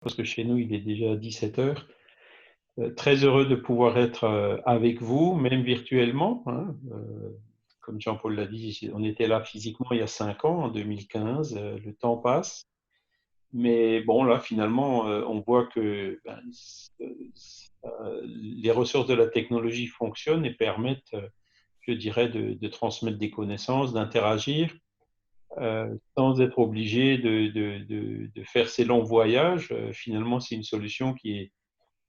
parce que chez nous, il est déjà 17 heures. Très heureux de pouvoir être avec vous, même virtuellement, hein. Comme Jean-Paul l'a dit, on était là physiquement il y a 5 ans, en 2015. Le temps passe. Mais bon, là, finalement, on voit que les ressources de la technologie fonctionnent et permettent, je dirais, de transmettre des connaissances, d'interagir, sans être obligé de faire ces longs voyages. Finalement, c'est une solution qui est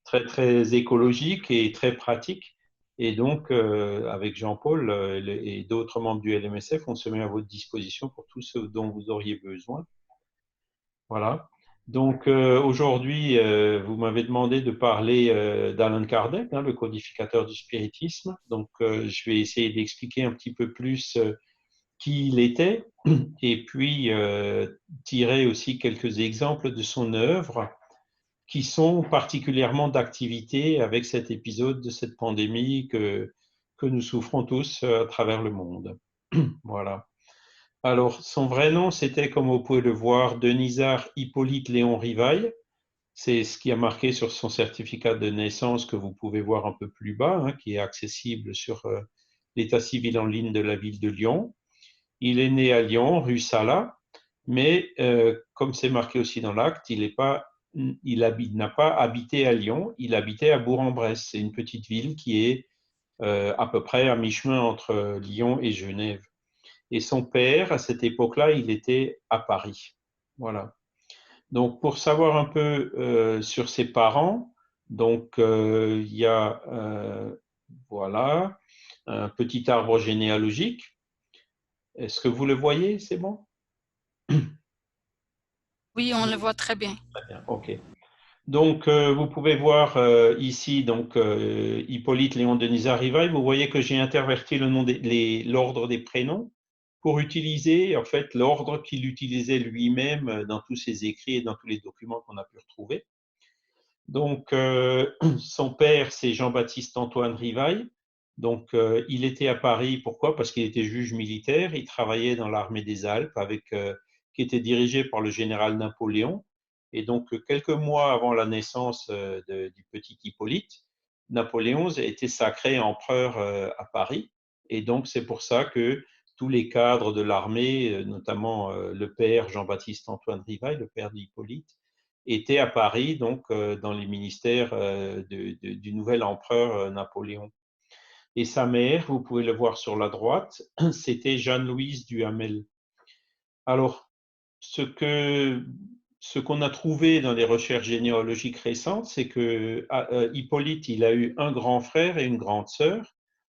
très, très écologique et très pratique. Et donc, avec Jean-Paul et d'autres membres du LMSF, on se met à votre disposition pour tout ce dont vous auriez besoin. Voilà. Donc, aujourd'hui, vous m'avez demandé de parler d'Alan Kardec, hein, le codificateur du spiritisme. Donc, je vais essayer d'expliquer un petit peu plus qui il était et puis tirer aussi quelques exemples de son œuvre qui sont particulièrement d'activité avec cet épisode de cette pandémie que nous souffrons tous à travers le monde. Voilà. Alors, son vrai nom, c'était, comme vous pouvez le voir, Denisard Hippolyte Léon Rivail. C'est ce qui a marqué sur son certificat de naissance que vous pouvez voir un peu plus bas, hein, qui est accessible sur l'état civil en ligne de la ville de Lyon. Il est né à Lyon, rue Sala, mais comme c'est marqué aussi dans l'acte, il n'a pas habité à Lyon, il habitait à Bourg-en-Bresse. C'est une petite ville qui est à peu près à mi-chemin entre Lyon et Genève. Et son père, à cette époque-là, il était à Paris. Voilà. Donc, pour savoir un peu sur ses parents, donc il y a voilà un petit arbre généalogique. Est-ce que vous le voyez? C'est bon? Oui, on le voit très bien. Très bien, ok. Donc, vous pouvez voir ici donc Hippolyte Léon Denisard Rivail. Vous voyez que j'ai interverti l'ordre des prénoms pour utiliser en fait l'ordre qu'il utilisait lui-même dans tous ses écrits et dans tous les documents qu'on a pu retrouver. Donc, son père, c'est Jean-Baptiste Antoine Rivail. Donc, il était à Paris. Pourquoi? Parce qu'il était juge militaire. Il travaillait dans l'armée des Alpes qui était dirigée par le général Napoléon. Et donc, quelques mois avant la naissance du petit Hippolyte, Napoléon a été sacré empereur à Paris. Et donc, c'est pour ça que tous les cadres de l'armée, notamment le père Jean-Baptiste Antoine Rivail, le père d'Hippolyte, était à Paris, donc dans les ministères du nouvel empereur Napoléon. Et sa mère, vous pouvez le voir sur la droite, c'était Jeanne-Louise Duhamel. Alors, ce qu'on a trouvé dans les recherches généalogiques récentes, c'est que Hippolyte, il a eu un grand frère et une grande sœur.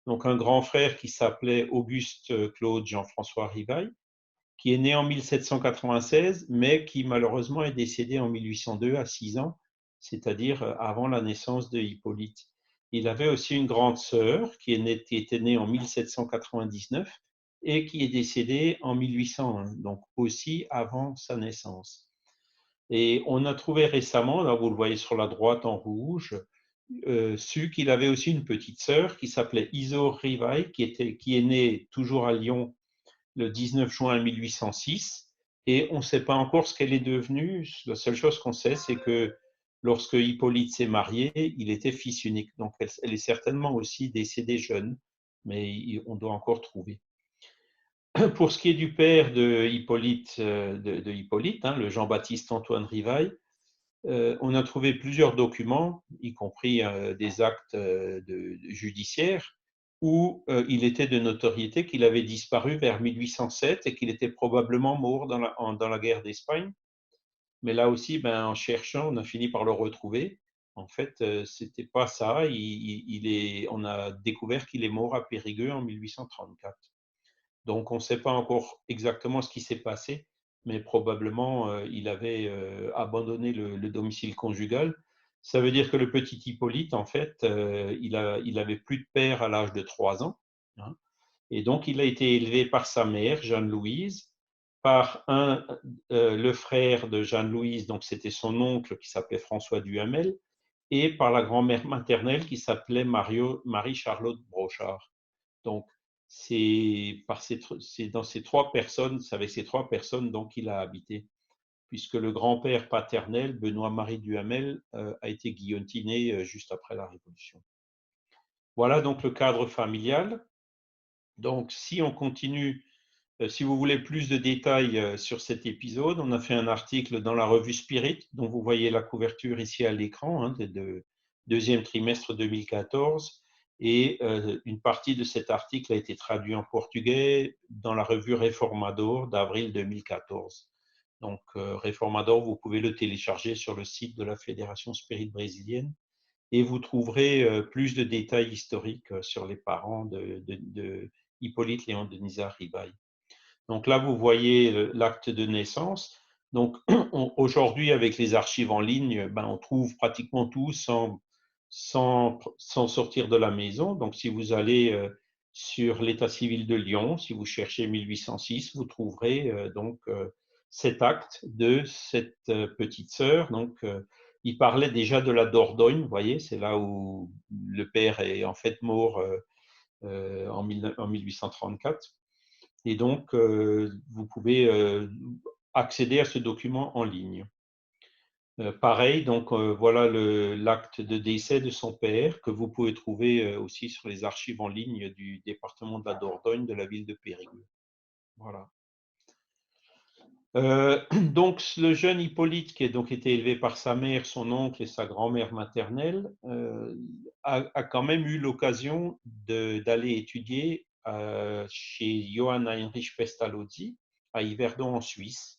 Donc, un grand frère qui s'appelait Auguste Claude Jean-François Rivail, qui est né en 1796, mais qui malheureusement est décédé en 1802 à 6 ans, c'est-à-dire avant la naissance de Hippolyte. Il avait aussi une grande sœur qui était née en 1799 et qui est décédée en 1801, donc aussi avant sa naissance. Et on a trouvé récemment, là vous le voyez sur la droite en rouge, su qu'il avait aussi une petite sœur qui s'appelait Isaure Rivail, qui est née toujours à Lyon le 19 juin 1806, et on ne sait pas encore ce qu'elle est devenue. La seule chose qu'on sait, c'est que lorsque Hippolyte s'est marié, il était fils unique. Donc elle est certainement aussi décédée jeune, mais on doit encore trouver. Pour ce qui est du père de Hippolyte, hein, le Jean-Baptiste Antoine Rivail, on a trouvé plusieurs documents, y compris des actes judiciaires, où il était de notoriété qu'il avait disparu vers 1807 et qu'il était probablement mort dans la guerre d'Espagne. Mais là aussi, ben, en cherchant, on a fini par le retrouver. En fait, c'était pas ça. On a découvert qu'il est mort à Périgueux en 1834. Donc, on ne sait pas encore exactement ce qui s'est passé, mais probablement il avait abandonné le domicile conjugal. Ça veut dire que le petit Hippolyte, en fait, il avait plus de père à l'âge de 3 ans, hein, et donc il a été élevé par sa mère, Jeanne-Louise, par le frère de Jeanne-Louise, donc c'était son oncle qui s'appelait François Duhamel, et par la grand-mère maternelle qui s'appelait Marie-Charlotte Brochard. Donc, c'est dans ces trois personnes, c'est avec ces trois personnes donc qu'il a habité puisque le grand-père paternel, Benoît-Marie Duhamel, a été guillotiné juste après la Révolution. Voilà donc le cadre familial. Donc, si on continue, si vous voulez plus de détails sur cet épisode, on a fait un article dans la revue Spirit, dont vous voyez la couverture ici à l'écran, de deuxième trimestre 2014. Et une partie de cet article a été traduit en portugais dans la revue Reformador d'avril 2014. Donc, Reformador, vous pouvez le télécharger sur le site de la Fédération Spirit brésilienne et vous trouverez plus de détails historiques sur les parents de Hippolyte Léon Denisard Rivail. Donc là, vous voyez l'acte de naissance. Donc aujourd'hui, avec les archives en ligne, on trouve pratiquement tout sans sortir de la maison. Donc si vous allez sur l'état civil de Lyon, si vous cherchez 1806, vous trouverez cet acte de cette petite sœur. Donc il parlait déjà de la Dordogne, vous voyez, c'est là où le père est en fait mort en 1834. Et donc, vous pouvez accéder à ce document en ligne. Pareil, donc voilà l'acte de décès de son père que vous pouvez trouver aussi sur les archives en ligne du département de la Dordogne de la ville de Périgueux. Voilà. Donc le jeune Hippolyte, qui a donc été élevé par sa mère, son oncle et sa grand-mère maternelle, a quand même eu l'occasion d'aller étudier chez Johann Heinrich Pestalozzi à Yverdon en Suisse.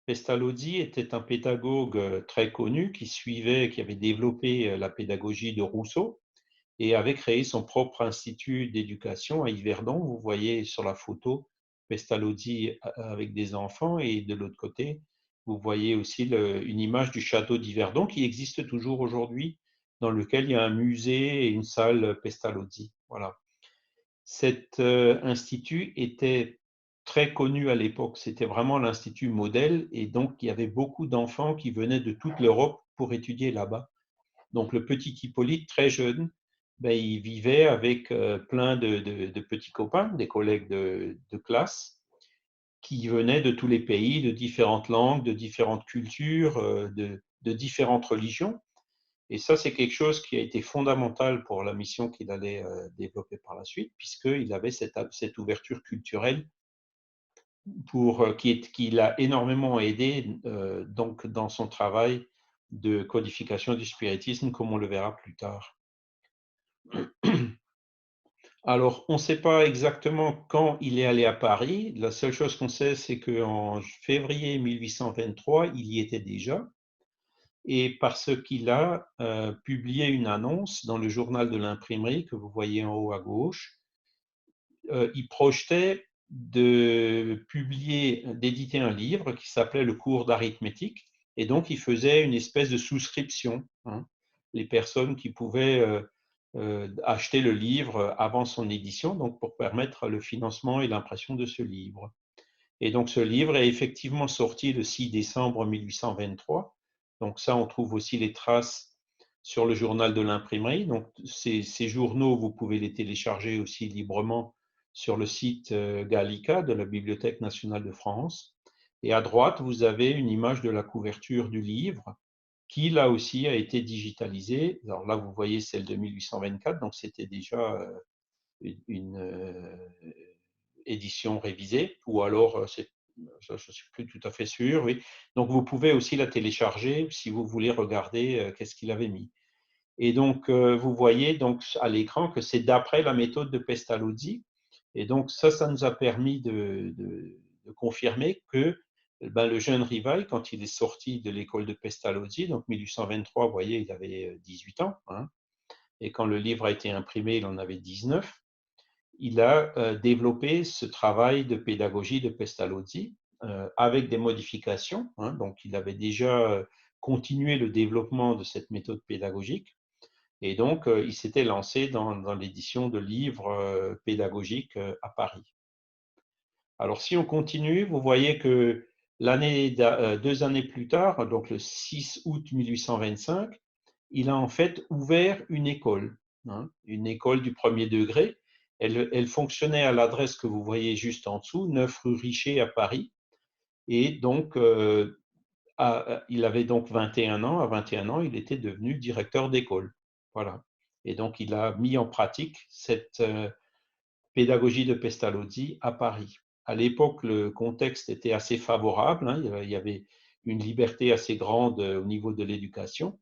Pestalozzi était un pédagogue très connu qui avait développé la pédagogie de Rousseau et avait créé son propre institut d'éducation à Yverdon. Vous voyez sur la photo Pestalozzi avec des enfants et de l'autre côté, vous voyez aussi une image du château d'Yverdon qui existe toujours aujourd'hui, dans lequel il y a un musée et une salle Pestalozzi. Voilà. Cet institut était très connu à l'époque. C'était vraiment l'institut modèle et donc il y avait beaucoup d'enfants qui venaient de toute l'Europe pour étudier là-bas. Donc le petit Hippolyte, très jeune, il vivait avec plein de petits copains, des collègues de classe, qui venaient de tous les pays, de différentes langues, de différentes cultures, de différentes religions. Et ça, c'est quelque chose qui a été fondamental pour la mission qu'il allait développer par la suite, puisqu'il avait cette ouverture culturelle qui l'a énormément aidé donc dans son travail de codification du spiritisme, comme on le verra plus tard. Alors, on ne sait pas exactement quand il est allé à Paris. La seule chose qu'on sait, c'est qu'en février 1823, il y était déjà, et parce qu'il a publié une annonce dans le journal de l'imprimerie que vous voyez en haut à gauche. Il projetait d'éditer un livre qui s'appelait Le cours d'arithmétique, et donc il faisait une espèce de souscription. Les personnes qui pouvaient acheter le livre avant son édition, donc pour permettre le financement et l'impression de ce livre. Et donc ce livre est effectivement sorti le 6 décembre 1823. Donc ça, on trouve aussi les traces sur le journal de l'imprimerie. Donc ces journaux, vous pouvez les télécharger aussi librement sur le site Gallica de la Bibliothèque nationale de France. Et à droite, vous avez une image de la couverture du livre qui, là aussi, a été digitalisée. Alors là, vous voyez celle de 1824, donc c'était déjà une édition révisée, ou alors, je ne suis plus tout à fait sûr, oui. Donc, vous pouvez aussi la télécharger si vous voulez regarder qu'est-ce qu'il avait mis. Et donc, vous voyez donc à l'écran que c'est d'après la méthode de Pestalozzi. Et donc, ça nous a permis de confirmer que le jeune Rivail, quand il est sorti de l'école de Pestalozzi, donc 1823, vous voyez, il avait 18 ans, et quand le livre a été imprimé, il en avait 19. Il a développé ce travail de pédagogie de Pestalozzi avec des modifications. Donc, il avait déjà continué le développement de cette méthode pédagogique. Et donc, il s'était lancé dans l'édition de livres pédagogiques à Paris. Alors, si on continue, vous voyez que 2 années plus tard, donc le 6 août 1825, il a en fait ouvert une école du premier degré. Elle fonctionnait à l'adresse que vous voyez juste en dessous, 9 rue Richer à Paris. Et donc, il avait donc 21 ans. À 21 ans, il était devenu directeur d'école. Voilà. Et donc, il a mis en pratique cette pédagogie de Pestalozzi à Paris. À l'époque, le contexte était assez favorable, hein. Il y avait une liberté assez grande au niveau de l'éducation.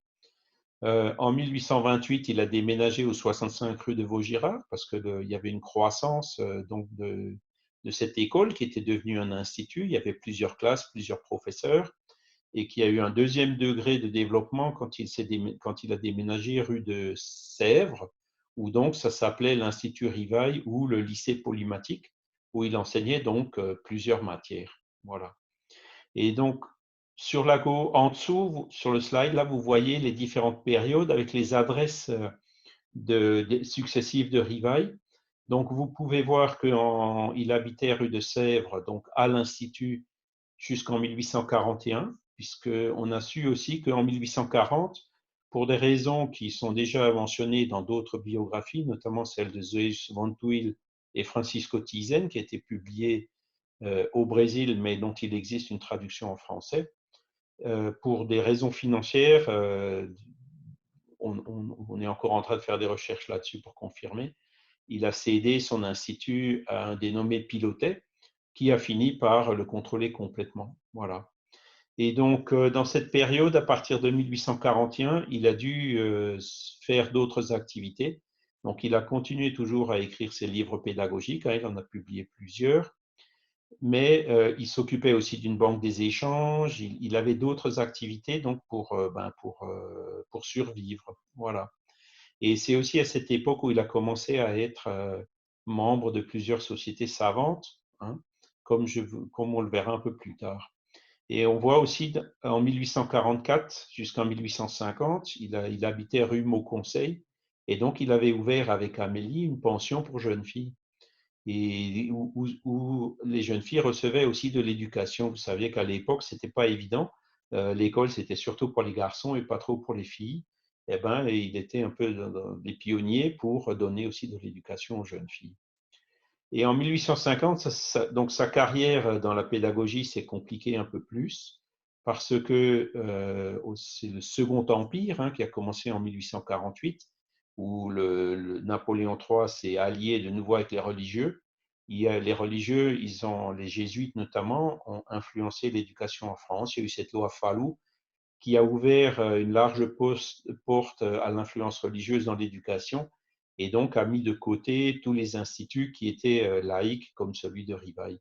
En 1828, il a déménagé au 65 rue de Vaugirard parce qu'il y avait une croissance donc de cette école qui était devenue un institut. Il y avait plusieurs classes, plusieurs professeurs et qui a eu un deuxième degré de développement quand il a déménagé rue de Sèvres, où donc ça s'appelait l'Institut Rivail ou le lycée polymatique, où il enseignait donc plusieurs matières. Voilà. Et donc, en dessous, sur le slide, là, vous voyez les différentes périodes avec les adresses successives de Rivail. Donc, vous pouvez voir qu'il habitait rue de Sèvres, donc à l'Institut, jusqu'en 1841, puisqu'on a su aussi qu'en 1840, pour des raisons qui sont déjà mentionnées dans d'autres biographies, notamment celle de Zeus van Tuyl et Francisco Tizen, qui a été publiée au Brésil, mais dont il existe une traduction en français, pour des raisons financières, on est encore en train de faire des recherches là-dessus pour confirmer, il a cédé son institut à un dénommé Pilotet, qui a fini par le contrôler complètement. Voilà. Et donc, dans cette période, à partir de 1841, il a dû faire d'autres activités. Donc, il a continué toujours à écrire ses livres pédagogiques, hein, il en a publié plusieurs, mais il s'occupait aussi d'une banque des échanges, il avait d'autres activités donc pour survivre. Voilà. Et c'est aussi à cette époque où il a commencé à être membre de plusieurs sociétés savantes, hein, comme on le verra un peu plus tard. Et on voit aussi en 1844 jusqu'en 1850, il habitait rue Mauconseil, et donc il avait ouvert avec Amélie une pension pour jeunes filles, et où les jeunes filles recevaient aussi de l'éducation. Vous saviez qu'à l'époque, c'était pas évident. L'école, c'était surtout pour les garçons et pas trop pour les filles. Eh ben, il était un peu dans des pionniers pour donner aussi de l'éducation aux jeunes filles. Et en 1850, donc sa carrière dans la pédagogie s'est compliquée un peu plus parce que c'est le Second Empire, hein, qui a commencé en 1848, où le Napoléon III s'est allié de nouveau avec les religieux. Les religieux, les jésuites notamment, ont influencé l'éducation en France. Il y a eu cette loi Fallou qui a ouvert une large porte à l'influence religieuse dans l'éducation et donc a mis de côté tous les instituts qui étaient laïques comme celui de Rivail.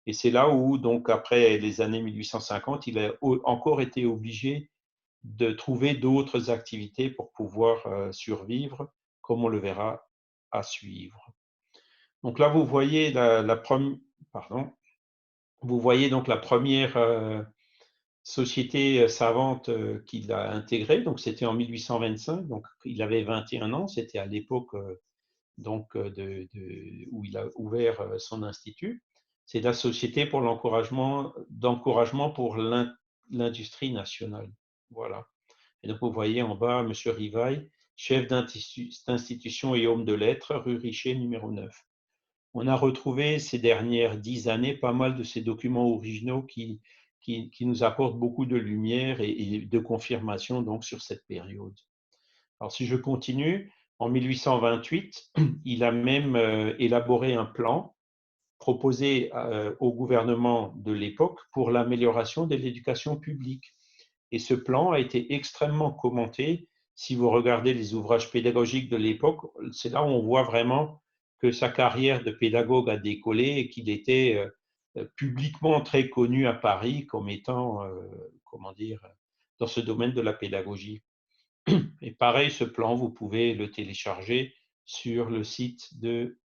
Et c'est là où, donc après les années 1850, il a encore été obligé de trouver d'autres activités pour pouvoir survivre, comme on le verra à suivre. Donc là, vous voyez pardon, vous voyez donc la première société savante qu'il a intégrée. Donc c'était en 1825, donc il avait 21 ans. C'était à l'époque où il a ouvert son institut. C'est la Société pour d'encouragement pour l'industrie nationale. Voilà. Et donc vous voyez en bas M. Rivail, chef d'institution et homme de lettres, rue Richer, numéro 9. On a retrouvé ces dernières 10 années pas mal de ces documents originaux qui nous apportent beaucoup de lumière et de confirmation donc sur cette période. Alors si je continue, en 1828, il a même élaboré un plan proposé au gouvernement de l'époque pour l'amélioration de l'éducation publique. Et ce plan a été extrêmement commenté. Si vous regardez les ouvrages pédagogiques de l'époque, c'est là où on voit vraiment que sa carrière de pédagogue a décollé et qu'il était publiquement très connu à Paris comme étant, comment dire, dans ce domaine de la pédagogie. Et pareil, ce plan, vous pouvez le télécharger sur le site de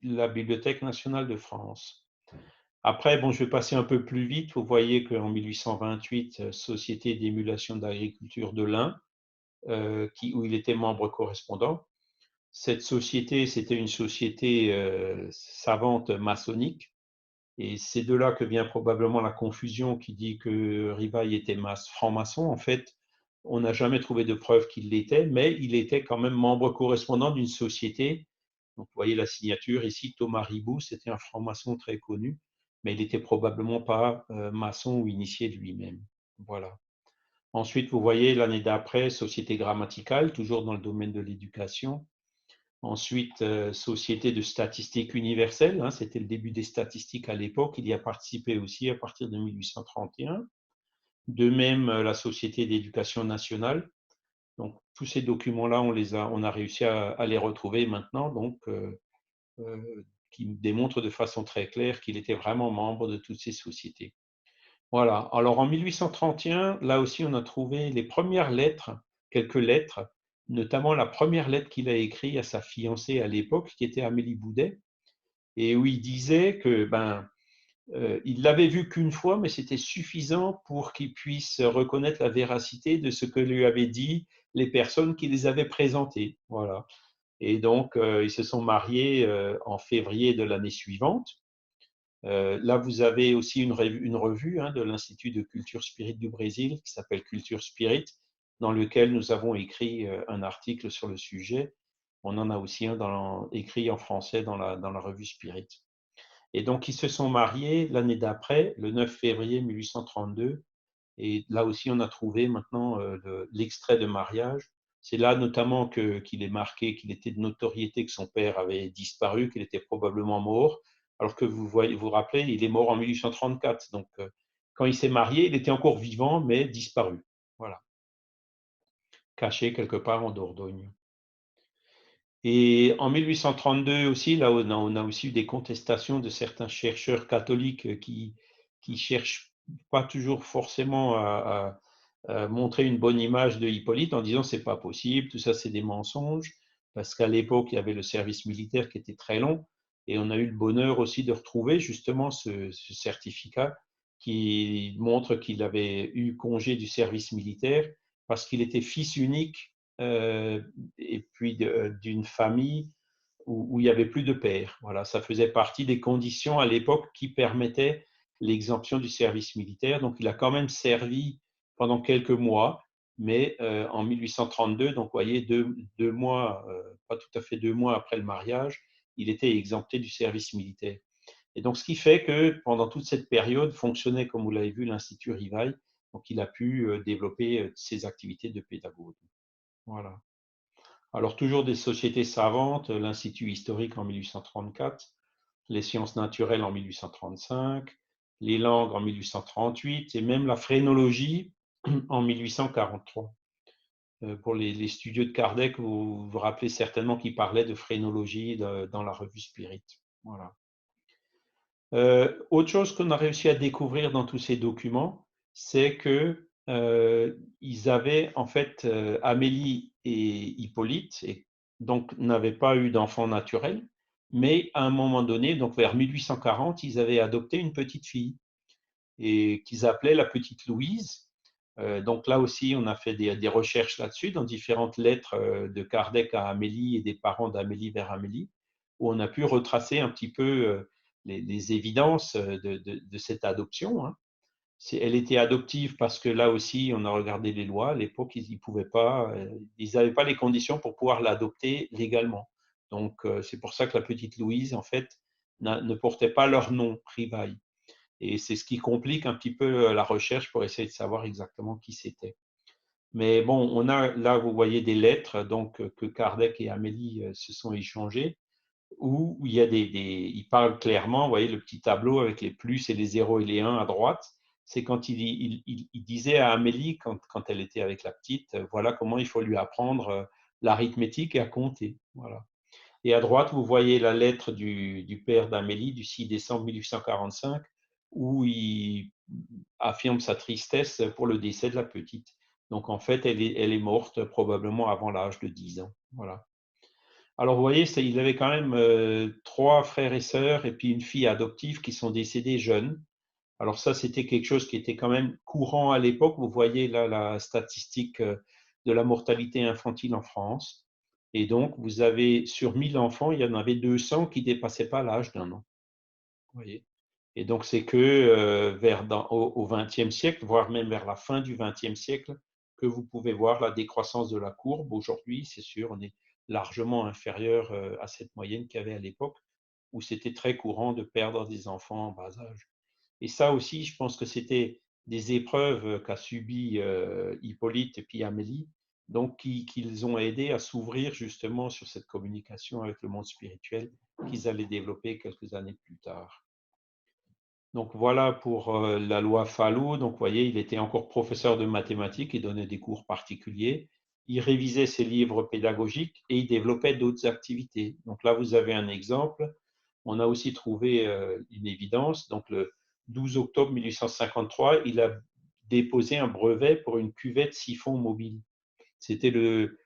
la Bibliothèque nationale de France. Après, bon, je vais passer un peu plus vite. Vous voyez qu'en 1828, Société d'émulation d'agriculture de l'Ain, où il était membre correspondant. Cette société, c'était une société savante maçonnique. Et c'est de là que vient probablement la confusion qui dit que Rivail était franc-maçon. En fait, on n'a jamais trouvé de preuve qu'il l'était, mais il était quand même membre correspondant d'une société. Donc, vous voyez la signature ici, Thomas Ribou, c'était un franc-maçon très connu, mais il n'était probablement pas maçon ou initié de lui-même. Voilà. Ensuite, vous voyez l'année d'après, Société grammaticale, toujours dans le domaine de l'éducation. Ensuite, Société de statistique universelle, hein, c'était le début des statistiques à l'époque. Il y a participé aussi à partir de 1831. De même, la Société d'éducation nationale. Donc, tous ces documents-là, on a réussi à les retrouver maintenant, donc, qui démontrent de façon très claire qu'il était vraiment membre de toutes ces sociétés. Voilà. Alors, en 1831, là aussi, on a trouvé les premières lettres, quelques lettres, notamment la première lettre qu'il a écrite à sa fiancée à l'époque, qui était Amélie Boudet, et où il disait que il l'avait vue qu'une fois, mais c'était suffisant pour qu'il puisse reconnaître la véracité de ce que lui avaient dit les personnes qui les avaient présentées. Voilà. Et donc, ils se sont mariés en février de l'année suivante. Là, vous avez aussi une revue hein, de l'Institut de culture spirit du Brésil qui s'appelle Culture Spirit, dans lequel nous avons écrit un article sur le sujet. On en a aussi un écrit en français dans la revue Spirit. Et donc, ils se sont mariés l'année d'après, le 9 février 1832. Et là aussi, on a trouvé maintenant l'extrait de mariage. C'est là notamment qu'il est marqué qu'il était de notoriété que son père avait disparu, qu'il était probablement mort. Alors que vous rappelez, il est mort en 1834. Donc, quand il s'est marié, il était encore vivant, mais disparu. Voilà. Caché quelque part en Dordogne. Et en 1832 aussi, là, on a aussi eu des contestations de certains chercheurs catholiques qui cherchent pas toujours forcément à montrer une bonne image de Hippolyte en disant c'est pas possible, tout ça c'est des mensonges, parce qu'à l'époque il y avait le service militaire qui était très long, et on a eu le bonheur aussi de retrouver justement ce certificat qui montre qu'il avait eu congé du service militaire parce qu'il était fils unique et puis d'une famille où il n'y avait plus de père. Voilà, ça faisait partie des conditions à l'époque qui permettaient l'exemption du service militaire. Donc, il a quand même servi pendant quelques mois, mais en 1832, donc vous voyez, deux mois, pas tout à fait 2 mois après le mariage, il était exempté du service militaire. Et donc, ce qui fait que pendant toute cette période fonctionnait, comme vous l'avez vu, l'Institut Rivail. Donc, il a pu développer ses activités de pédagogue. Voilà. Alors, toujours des sociétés savantes, l'Institut historique en 1834, les sciences naturelles en 1835, les langues en 1838 et même la phrénologie en 1843. Pour les studios de Kardec, vous vous rappelez certainement qu'il parlait de phrénologie dans la revue Spirit. Voilà. Autre chose qu'on a réussi à découvrir dans tous ces documents, c'est que ils avaient en fait Amélie et Hippolyte, et donc n'avaient pas eu d'enfant naturel, mais à un moment donné, donc vers 1840, ils avaient adopté une petite fille et qu'ils appelaient la petite Louise. Donc là aussi, on a fait des recherches là-dessus dans différentes lettres de Kardec à Amélie et des parents d'Amélie vers Amélie, où on a pu retracer un petit peu les évidences de cette adoption. Hein. Elle était adoptive parce que là aussi, on a regardé les lois. À l'époque, ils ne pouvaient pas, ils n'avaient pas les conditions pour pouvoir l'adopter légalement. Donc, c'est pour ça que la petite Louise, en fait, ne portait pas leur nom, Rivail. Et c'est ce qui complique un petit peu la recherche pour essayer de savoir exactement qui c'était. Mais bon, on a là, vous voyez des lettres donc que Kardec et Amélie se sont échangées, où il y a ils parlent clairement, vous voyez le petit tableau avec les plus et les zéros et les 1 à droite, c'est quand il disait à Amélie, quand elle était avec la petite, voilà comment il faut lui apprendre l'arithmétique et à compter. Voilà. Et à droite, vous voyez la lettre du père d'Amélie du 6 décembre 1845, où il affirme sa tristesse pour le décès de la petite. Donc en fait, elle est morte probablement avant l'âge de 10 ans. Voilà. Alors vous voyez, il avait quand même 3 frères et sœurs et puis une fille adoptive qui sont décédées jeunes. Alors ça, c'était quelque chose qui était quand même courant à l'époque. Vous voyez là la statistique de la mortalité infantile en France. Et donc, vous avez sur 1000 enfants, il y en avait 200 qui ne dépassaient pas l'âge d'un an. Vous voyez. Et donc, c'est que au XXe siècle, voire même vers la fin du XXe siècle, que vous pouvez voir la décroissance de la courbe. Aujourd'hui, c'est sûr, on est largement inférieur à cette moyenne qu'il y avait à l'époque, où c'était très courant de perdre des enfants en bas âge. Et ça aussi, je pense que c'était des épreuves qu'a subi Hippolyte et puis Amélie, donc qu'ils ont aidé à s'ouvrir justement sur cette communication avec le monde spirituel qu'ils allaient développer quelques années plus tard. Donc voilà pour la loi Fallot. Donc vous voyez, il était encore professeur de mathématiques et donnait des cours particuliers. Il révisait ses livres pédagogiques et il développait d'autres activités. Donc là, vous avez un exemple. On a aussi trouvé une évidence. Donc le 12 octobre 1853, il a déposé un brevet pour une cuvette siphon mobile. C'était le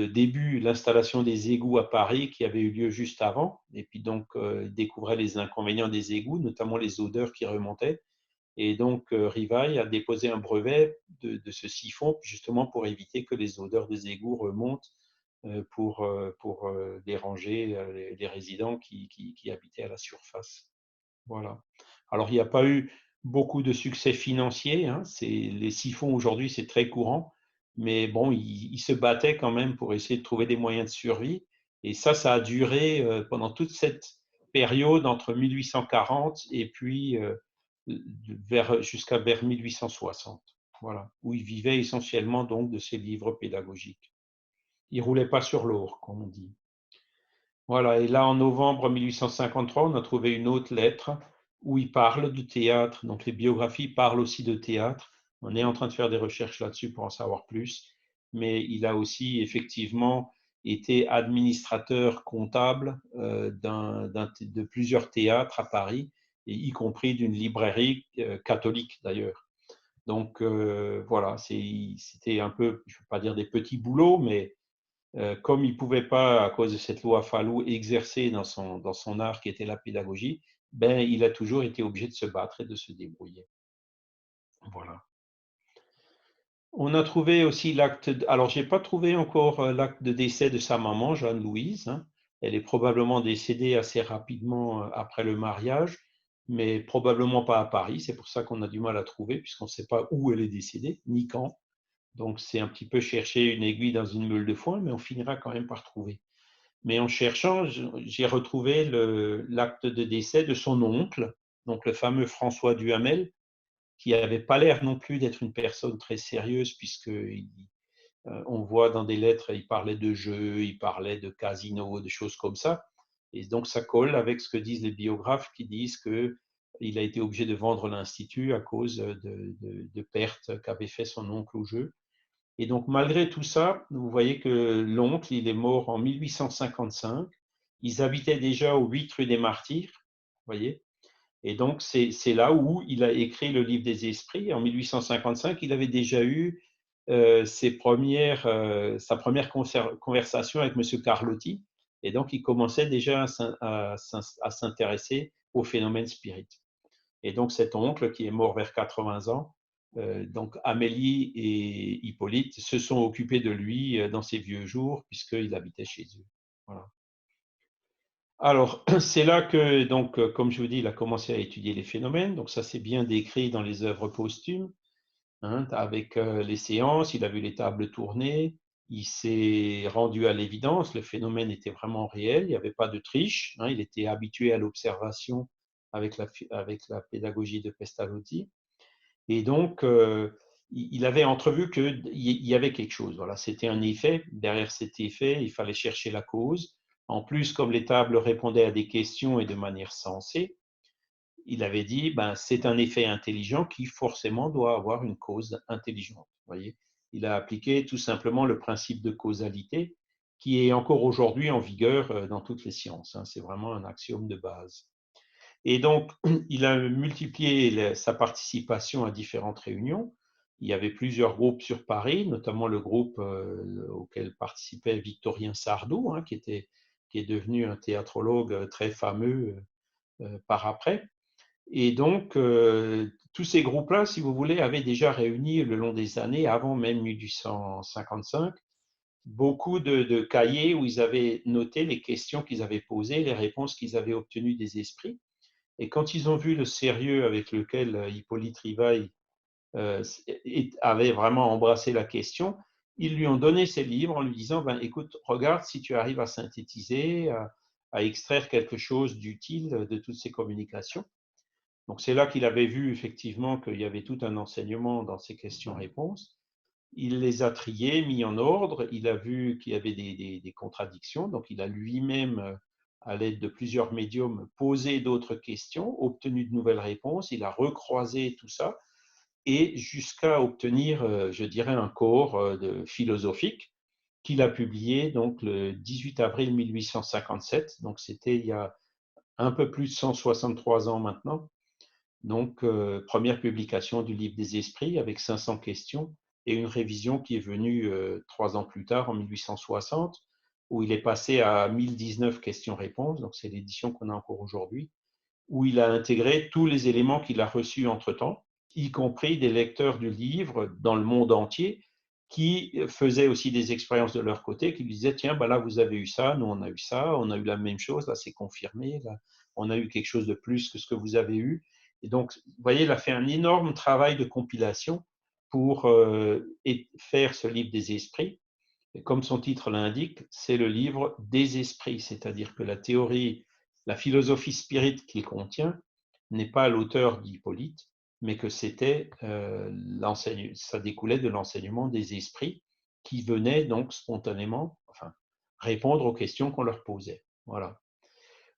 début, l'installation des égouts à Paris qui avait eu lieu juste avant. Et puis donc, il découvrait les inconvénients des égouts, notamment les odeurs qui remontaient. Et donc, Rivail a déposé un brevet de ce siphon, justement pour éviter que les odeurs des égouts remontent pour déranger les résidents qui habitaient à la surface. Voilà. Alors, il n'y a pas eu beaucoup de succès financiers. Hein. Les siphons aujourd'hui, c'est très courant. Mais bon, il se battait quand même pour essayer de trouver des moyens de survie. Et ça a duré pendant toute cette période entre 1840 et puis jusqu'à vers 1860. Voilà, où il vivait essentiellement donc de ses livres pédagogiques. Il ne roulait pas sur l'or, comme on dit. Voilà, et là, en novembre 1853, on a trouvé une autre lettre où il parle du théâtre. Donc, les biographies parlent aussi de théâtre. On est en train de faire des recherches là-dessus pour en savoir plus. Mais il a aussi effectivement été administrateur comptable de plusieurs théâtres à Paris, et y compris d'une librairie catholique d'ailleurs. Donc, voilà, c'était un peu, je ne veux pas dire des petits boulots, mais comme il ne pouvait pas, à cause de cette loi Fallou, exercer dans son art qui était la pédagogie, ben, il a toujours été obligé de se battre et de se débrouiller. Voilà. On a trouvé aussi l'acte. Alors, je n'ai pas trouvé encore l'acte de décès de sa maman, Jeanne-Louise. Hein. Elle est probablement décédée assez rapidement après le mariage, mais probablement pas à Paris. C'est pour ça qu'on a du mal à trouver, puisqu'on ne sait pas où elle est décédée, ni quand. Donc, c'est un petit peu chercher une aiguille dans une meule de foin, mais on finira quand même par trouver. Mais en cherchant, j'ai retrouvé l'acte de décès de son oncle, donc le fameux François Duhamel, qui n'avait pas l'air non plus d'être une personne très sérieuse, puisque on voit dans des lettres, il parlait de jeux, il parlait de casinos, de choses comme ça. Et donc ça colle avec ce que disent les biographes qui disent qu'il a été obligé de vendre l'Institut à cause de pertes qu'avait fait son oncle au jeu. Et donc, malgré tout ça, vous voyez que l'oncle, il est mort en 1855. Ils habitaient déjà au 8 rue des Martyrs, vous voyez. Et donc, c'est là où il a écrit le livre des esprits. En 1855, il avait déjà eu sa première conversation avec M. Carlotti. Et donc, il commençait déjà à s'intéresser au phénomène spirit. Et donc, cet oncle, qui est mort vers 80 ans, donc Amélie et Hippolyte se sont occupés de lui dans ses vieux jours, puisqu'il habitait chez eux. Voilà. Alors, c'est là que, donc, comme je vous dis, il a commencé à étudier les phénomènes. Donc, ça, c'est bien décrit dans les œuvres posthumes, hein, avec les séances. Il a vu les tables tourner. Il s'est rendu à l'évidence. Le phénomène était vraiment réel. Il n'y avait pas de triche. Hein, il était habitué à l'observation avec la pédagogie de Pestalozzi. Et donc, il avait entrevu qu'il y avait quelque chose. Voilà, c'était un effet. Derrière cet effet, il fallait chercher la cause. En plus, comme les tables répondaient à des questions et de manière sensée, il avait dit, ben, c'est un effet intelligent qui forcément doit avoir une cause intelligente. Voyez, il a appliqué tout simplement le principe de causalité qui est encore aujourd'hui en vigueur dans toutes les sciences. Hein. C'est vraiment un axiome de base. Et donc, il a multiplié sa participation à différentes réunions. Il y avait plusieurs groupes sur Paris, notamment le groupe auquel participait Victorien Sardou, hein, qui est devenu un théâtrologue très fameux par après. Et donc, tous ces groupes-là, si vous voulez, avaient déjà réuni le long des années, avant même 1855, beaucoup de cahiers où ils avaient noté les questions qu'ils avaient posées, les réponses qu'ils avaient obtenues des esprits. Et quand ils ont vu le sérieux avec lequel Hippolyte Rivail avait vraiment embrassé la question, ils lui ont donné ses livres en lui disant, ben, écoute, regarde si tu arrives à synthétiser, à extraire quelque chose d'utile de toutes ces communications. Donc c'est là qu'il avait vu effectivement qu'il y avait tout un enseignement dans ces questions-réponses. Il les a triés, mis en ordre, il a vu qu'il y avait des contradictions, donc il a lui-même, à l'aide de plusieurs médiums, posé d'autres questions, obtenu de nouvelles réponses, il a recroisé tout ça, et jusqu'à obtenir, je dirais, un corps philosophique qu'il a publié donc le 18 avril 1857, donc c'était il y a un peu plus de 163 ans maintenant. Donc, première publication du livre des esprits avec 500 questions et une révision qui est venue 3 ans plus tard, en 1860, où il est passé à 1019 questions-réponses, donc c'est l'édition qu'on a encore aujourd'hui, où il a intégré tous les éléments qu'il a reçus entre-temps, y compris des lecteurs du livre dans le monde entier, qui faisaient aussi des expériences de leur côté, qui lui disaient, tiens, ben là, vous avez eu ça, nous, on a eu ça, on a eu la même chose, là, c'est confirmé, là, on a eu quelque chose de plus que ce que vous avez eu. Et donc, vous voyez, il a fait un énorme travail de compilation pour faire ce livre des esprits. Et comme son titre l'indique, c'est le livre des esprits, c'est-à-dire que la théorie, la philosophie spirit qu'il contient n'est pas l'auteur d'Hippolyte, mais que c'était ça découlait de l'enseignement des esprits qui venaient donc spontanément, enfin, répondre aux questions qu'on leur posait. Voilà.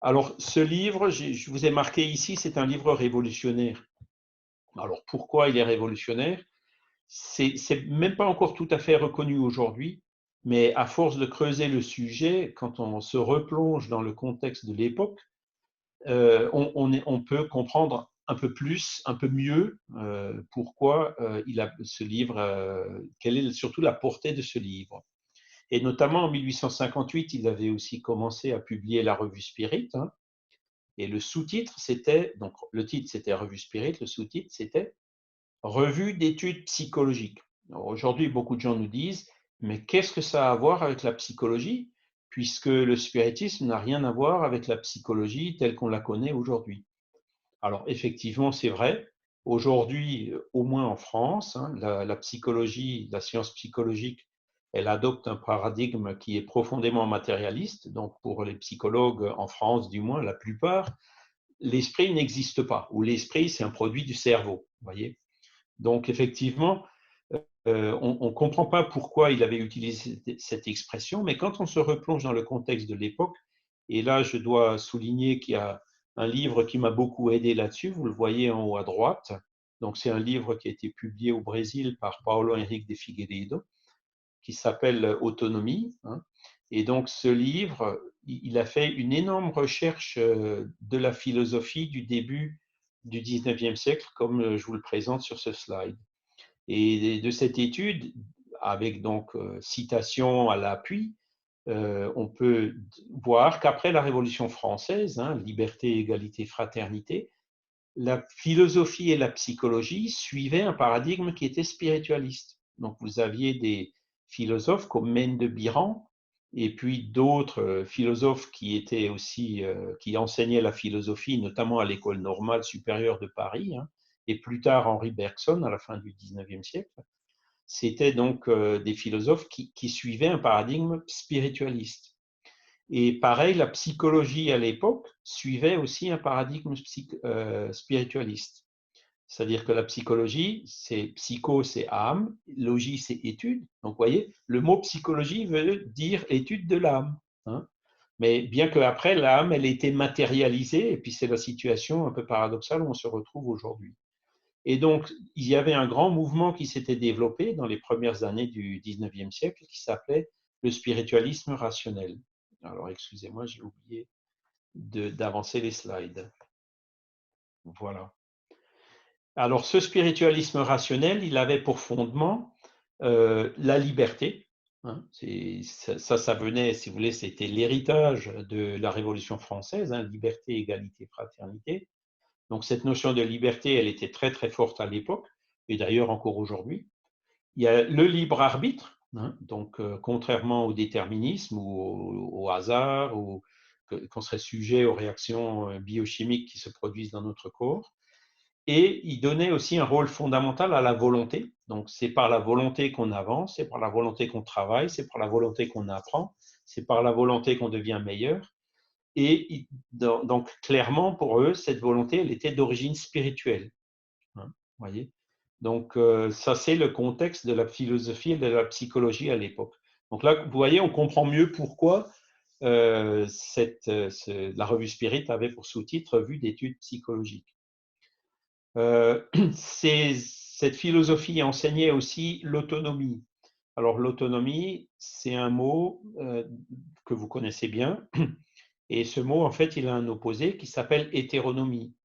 Alors, ce livre, je vous ai marqué ici, c'est un livre révolutionnaire. Alors, pourquoi il est révolutionnaire? C'est même pas encore tout à fait reconnu aujourd'hui, mais à force de creuser le sujet, quand on se replonge dans le contexte de l'époque, on peut comprendre un peu plus, un peu mieux pourquoi il a ce livre, quelle est surtout la portée de ce livre. Et notamment en 1858, il avait aussi commencé à publier la revue Spirit, hein, et le sous-titre c'était, donc le titre c'était Revue Spirit, le sous-titre c'était Revue d'études psychologiques. Aujourd'hui, beaucoup de gens nous disent, mais qu'est-ce que ça a à voir avec la psychologie, puisque le spiritisme n'a rien à voir avec la psychologie telle qu'on la connaît aujourd'hui. Alors, effectivement, c'est vrai. Aujourd'hui, au moins en France, hein, la psychologie, la science psychologique, elle adopte un paradigme qui est profondément matérialiste. Donc, pour les psychologues en France, du moins, la plupart, l'esprit n'existe pas, ou l'esprit, c'est un produit du cerveau. Vous voyez. Donc, effectivement, on ne comprend pas pourquoi il avait utilisé cette expression, mais quand on se replonge dans le contexte de l'époque, et là, je dois souligner qu'il y a un livre qui m'a beaucoup aidé là-dessus, vous le voyez en haut à droite. Donc, c'est un livre qui a été publié au Brésil par Paulo Henrique de Figueiredo, qui s'appelle Autonomie, hein. Et donc, ce livre, il a fait une énorme recherche de la philosophie du début du 19e siècle, comme je vous le présente sur ce slide. Et de cette étude, avec donc citation à l'appui, on peut voir qu'après la Révolution française, hein, liberté, égalité, fraternité, la philosophie et la psychologie suivaient un paradigme qui était spiritualiste. Donc vous aviez des philosophes comme Maine de Biran et puis d'autres philosophes qui étaient aussi qui enseignaient la philosophie, notamment à l'école normale supérieure de Paris, hein, et plus tard Henri Bergson à la fin du 19e siècle. C'était donc des philosophes qui suivaient un paradigme spiritualiste. Et pareil, la psychologie à l'époque suivait aussi un paradigme spiritualiste. C'est-à-dire que la psychologie, c'est psycho, c'est âme, logie, c'est étude. Donc, vous voyez, le mot psychologie veut dire étude de l'âme, hein. Mais bien qu'après, l'âme, elle a été matérialisée, et puis c'est la situation un peu paradoxale où on se retrouve aujourd'hui. Et donc, il y avait un grand mouvement qui s'était développé dans les premières années du 19e siècle qui s'appelait le spiritualisme rationnel. Alors, excusez-moi, j'ai oublié d'avancer les slides. Voilà. Alors, ce spiritualisme rationnel, il avait pour fondement la liberté, hein. Ça venait, si vous voulez, c'était l'héritage de la Révolution française, hein, liberté, égalité, fraternité. Donc, cette notion de liberté, elle était très, très forte à l'époque, et d'ailleurs encore aujourd'hui. Il y a le libre arbitre, hein, donc contrairement au déterminisme ou au hasard, ou qu'on serait sujet aux réactions biochimiques qui se produisent dans notre corps. Et il donnait aussi un rôle fondamental à la volonté. Donc, c'est par la volonté qu'on avance, c'est par la volonté qu'on travaille, c'est par la volonté qu'on apprend, c'est par la volonté qu'on devient meilleur. Et donc, clairement, pour eux, cette volonté, elle était d'origine spirituelle. Hein, voyez. Donc, ça, c'est le contexte de la philosophie et de la psychologie à l'époque. Donc là, vous voyez, on comprend mieux pourquoi la revue Spirit avait pour sous-titre Revue d'études psychologiques. Cette philosophie enseignait aussi l'autonomie. Alors, l'autonomie, c'est un mot que vous connaissez bien. Et ce mot, en fait, il a un opposé qui s'appelle hétéronomie.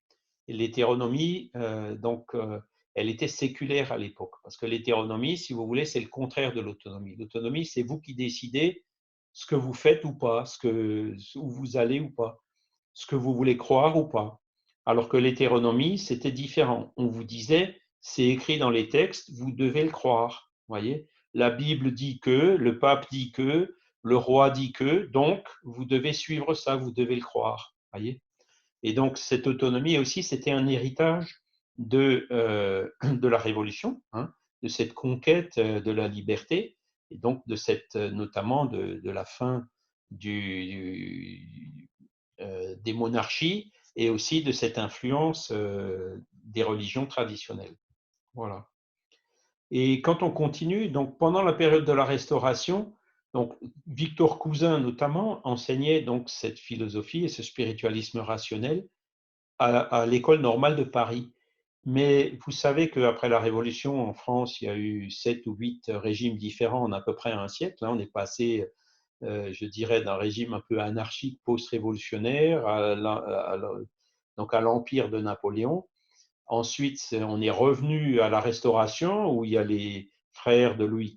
Et l'hétéronomie, elle était séculaire à l'époque. Parce que l'hétéronomie, si vous voulez, c'est le contraire de l'autonomie. L'autonomie, c'est vous qui décidez ce que vous faites ou pas, où vous allez ou pas, ce que vous voulez croire ou pas. Alors que l'hétéronomie, c'était différent. On vous disait, c'est écrit dans les textes, vous devez le croire. Voyez, la Bible dit que, le pape dit que, le roi dit que, donc vous devez suivre ça, vous devez le croire. Voyez. Et donc cette autonomie aussi, c'était un héritage de la Révolution, hein, de cette conquête de la liberté, et donc notamment de la fin des monarchies et aussi de cette influence des religions traditionnelles. Voilà. Et quand on continue, donc pendant la période de la Restauration, donc Victor Cousin notamment enseignait donc cette philosophie et ce spiritualisme rationnel à l'école normale de Paris. Mais vous savez qu'après la Révolution en France, il y a eu 7 ou 8 régimes différents en à peu près un siècle. Là, on est passé je dirais, d'un régime un peu anarchique post-révolutionnaire donc à l'empire de Napoléon. Ensuite, on est revenu à la Restauration, où il y a les frères de Louis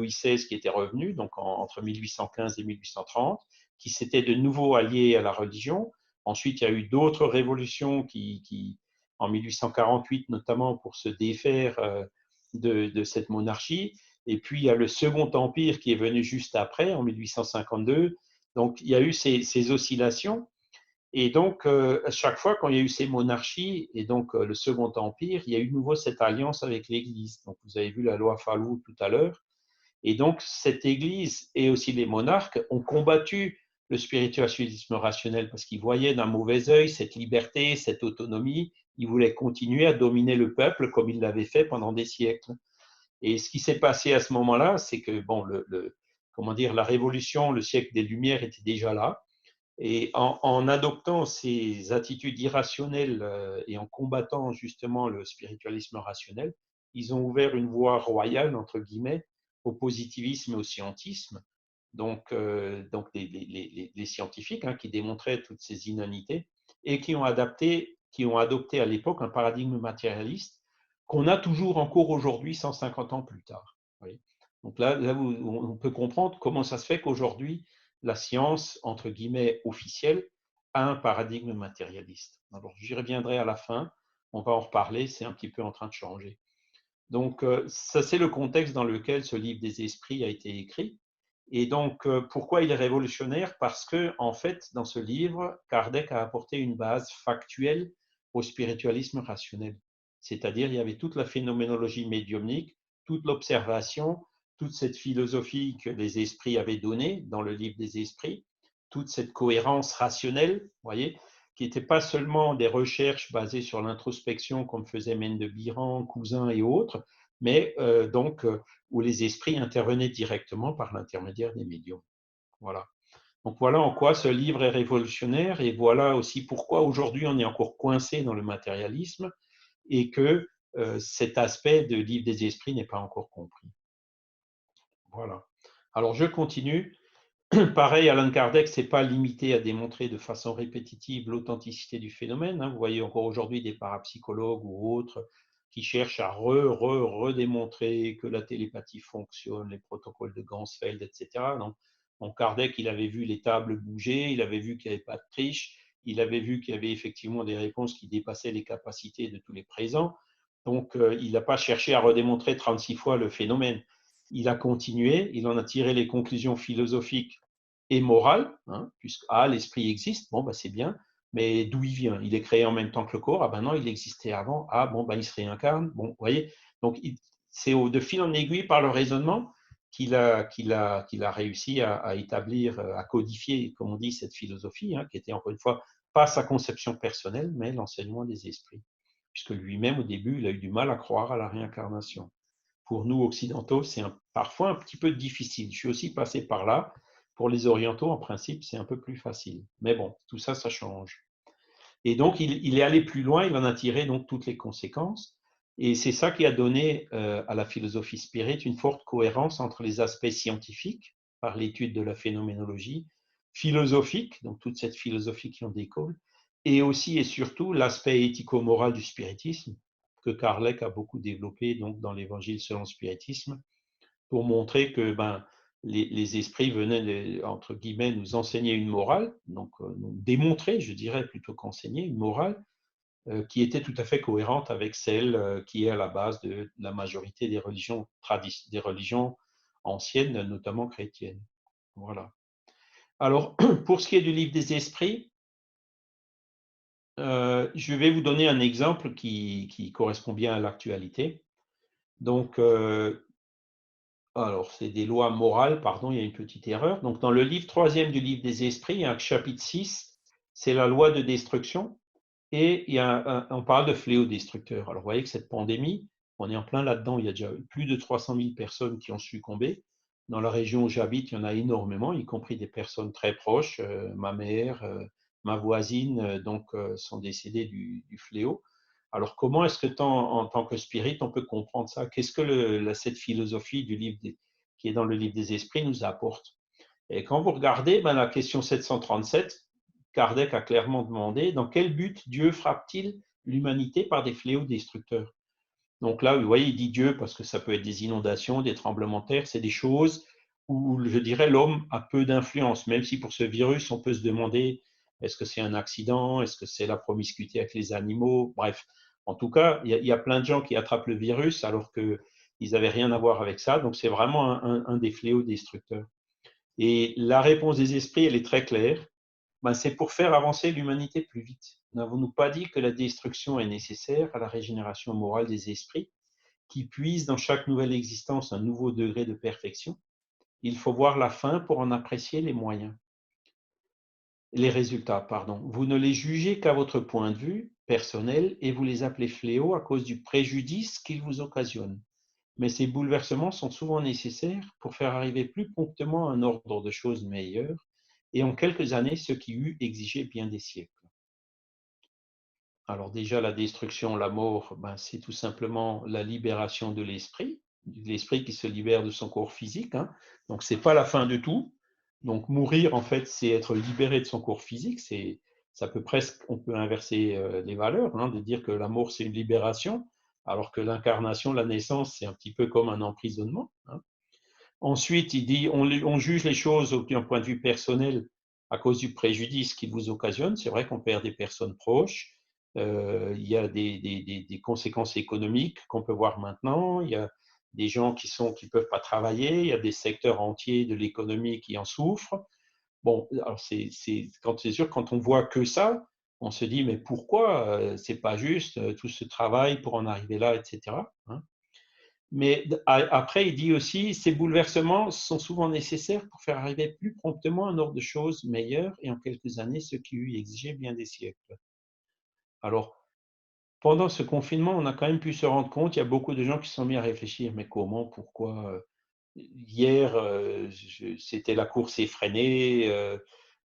XVI qui étaient revenus, donc entre 1815 et 1830, qui s'étaient de nouveau alliés à la religion. Ensuite, il y a eu d'autres révolutions en 1848 notamment, pour se défaire de cette monarchie. Et puis, il y a le Second Empire qui est venu juste après, en 1852. Donc, il y a eu ces oscillations. Et donc, à chaque fois, quand il y a eu ces monarchies et donc le Second Empire, il y a eu de nouveau cette alliance avec l'Église. Donc, vous avez vu la loi Fallou tout à l'heure. Et donc, cette Église et aussi les monarques ont combattu le spiritualisme rationnel parce qu'ils voyaient d'un mauvais œil cette liberté, cette autonomie. Ils voulaient continuer à dominer le peuple comme ils l'avaient fait pendant des siècles. Et ce qui s'est passé à ce moment-là, c'est que bon, comment dire, la révolution, le siècle des Lumières était déjà là. Et en adoptant ces attitudes irrationnelles et en combattant justement le spiritualisme rationnel, ils ont ouvert une voie royale, entre guillemets, au positivisme et au scientisme. Donc les scientifiques hein, qui démontraient toutes ces inanités et qui ont adopté à l'époque un paradigme matérialiste qu'on a toujours en cours aujourd'hui, 150 ans plus tard. Oui. Donc là, on peut comprendre comment ça se fait qu'aujourd'hui, la science, entre guillemets, officielle, a un paradigme matérialiste. Alors, j'y reviendrai à la fin, on va en reparler, c'est un petit peu en train de changer. Donc, ça, c'est le contexte dans lequel ce livre des esprits a été écrit. Et donc, pourquoi il est révolutionnaire? Parce que, en fait, dans ce livre, Kardec a apporté une base factuelle au spiritualisme rationnel. C'est-à-dire, il y avait toute la phénoménologie médiumnique, toute l'observation, toute cette philosophie que les esprits avaient donnée dans le livre des esprits, toute cette cohérence rationnelle, vous voyez, qui n'était pas seulement des recherches basées sur l'introspection comme faisait Mende Biran, Cousin et autres, mais où les esprits intervenaient directement par l'intermédiaire des médiums. Voilà. Donc voilà en quoi ce livre est révolutionnaire et voilà aussi pourquoi aujourd'hui on est encore coincé dans le matérialisme et que cet aspect de livre des esprits n'est pas encore compris. Voilà. Alors je continue. Pareil, Allan Kardec ne s'est pas limité à démontrer de façon répétitive l'authenticité du phénomène. Hein. Vous voyez encore aujourd'hui des parapsychologues ou autres qui cherchent à redémontrer que la télépathie fonctionne, les protocoles de Ganzfeld, etc. Donc Kardec, il avait vu les tables bouger, il avait vu qu'il n'y avait pas de triche, il avait vu qu'il y avait effectivement des réponses qui dépassaient les capacités de tous les présents. Donc il n'a pas cherché à redémontrer 36 fois le phénomène. Il a continué, il en a tiré les conclusions philosophiques et morales, hein, puisque l'esprit existe, bon, bah, c'est bien, mais d'où il vient? Il est créé en même temps que le corps, ah ben non, il existait avant, bon, bah, il se réincarne, bon, vous voyez, donc c'est de fil en aiguille par le raisonnement qu'il a réussi à établir, à codifier, comme on dit, cette philosophie, hein, qui était encore une fois pas sa conception personnelle, mais l'enseignement des esprits. Puisque lui-même, au début, il a eu du mal à croire à la réincarnation. Pour nous, occidentaux, c'est parfois un petit peu difficile. Je suis aussi passé par là. Pour les orientaux, en principe, c'est un peu plus facile. Mais bon, tout ça, ça change. Et donc, il est allé plus loin, il en a tiré donc toutes les conséquences. Et c'est ça qui a donné à la philosophie spirit une forte cohérence entre les aspects scientifiques, par l'étude de la phénoménologie, philosophique, donc toute cette philosophie qui en découle, et aussi et surtout l'aspect éthico-moral du spiritisme, que Kardec a beaucoup développé donc, dans l'Évangile selon le spiritisme, pour montrer que les esprits venaient, entre guillemets, nous enseigner une morale, donc nous démontrer, je dirais, plutôt qu'enseigner, une morale qui était tout à fait cohérente avec celle qui est à la base de la majorité des religions anciennes, notamment chrétiennes. Voilà. Alors, pour ce qui est du livre des esprits, je vais vous donner un exemple qui correspond bien à l'actualité. Donc, alors, c'est des lois morales, pardon, il y a une petite erreur. Donc, dans le livre troisième du livre des esprits, il y a un chapitre 6, c'est la loi de destruction. Et on parle de fléau destructeur. Alors, vous voyez que cette pandémie, on est en plein là-dedans. Il y a déjà plus de 300 000 personnes qui ont succombé. Dans la région où j'habite, il y en a énormément, y compris des personnes très proches. Ma mère, ma voisine, sont décédées du fléau. Alors, comment est-ce que, en tant que spirit, on peut comprendre ça? Qu'est-ce que cette philosophie du livre qui est dans le livre des esprits nous apporte? Et quand vous regardez la question 737, Kardec a clairement demandé dans quel but Dieu frappe-t-il l'humanité par des fléaux destructeurs? Donc là, vous voyez, il dit Dieu parce que ça peut être des inondations, des tremblements de terre, c'est des choses où, je dirais, l'homme a peu d'influence, même si pour ce virus, on peut se demander est-ce que c'est un accident, est-ce que c'est la promiscuité avec les animaux, bref. En tout cas, il y a plein de gens qui attrapent le virus alors qu'ils n'avaient rien à voir avec ça, donc c'est vraiment un des fléaux destructeurs. Et la réponse des esprits, elle est très claire. C'est pour faire avancer l'humanité plus vite. N'avons-nous pas dit que la destruction est nécessaire à la régénération morale des esprits, qui puisent dans chaque nouvelle existence un nouveau degré de perfection? Il faut voir la fin pour en apprécier les moyens. Les résultats, pardon. Vous ne les jugez qu'à votre point de vue personnel et vous les appelez fléaux à cause du préjudice qu'ils vous occasionnent. Mais ces bouleversements sont souvent nécessaires pour faire arriver plus promptement un ordre de choses meilleur, et en quelques années, ce qui eût exigé bien des siècles. Alors déjà, la destruction, la mort, c'est tout simplement la libération de l'esprit qui se libère de son corps physique. Hein. Donc, ce n'est pas la fin de tout. Donc, mourir, en fait, c'est être libéré de son corps physique. Ça peut presque, on peut inverser les valeurs, hein, de dire que la mort, c'est une libération, alors que l'incarnation, la naissance, c'est un petit peu comme un emprisonnement. Hein. Ensuite, il dit, on juge les choses d'un point de vue personnel à cause du préjudice qu'ils vous occasionnent. C'est vrai qu'on perd des personnes proches. Il y a des conséquences économiques qu'on peut voir maintenant. Il y a des gens qui peuvent pas travailler. Il y a des secteurs entiers de l'économie qui en souffrent. Bon, alors c'est sûr, quand on voit que ça, on se dit, mais pourquoi c'est pas juste tout ce travail pour en arriver là, etc. Hein. Mais après, il dit aussi, ces bouleversements sont souvent nécessaires pour faire arriver plus promptement un ordre de choses meilleur et en quelques années, ce qui eût exigé bien des siècles. Alors, pendant ce confinement, on a quand même pu se rendre compte, il y a beaucoup de gens qui se sont mis à réfléchir, mais comment, pourquoi hier, c'était la course effrénée,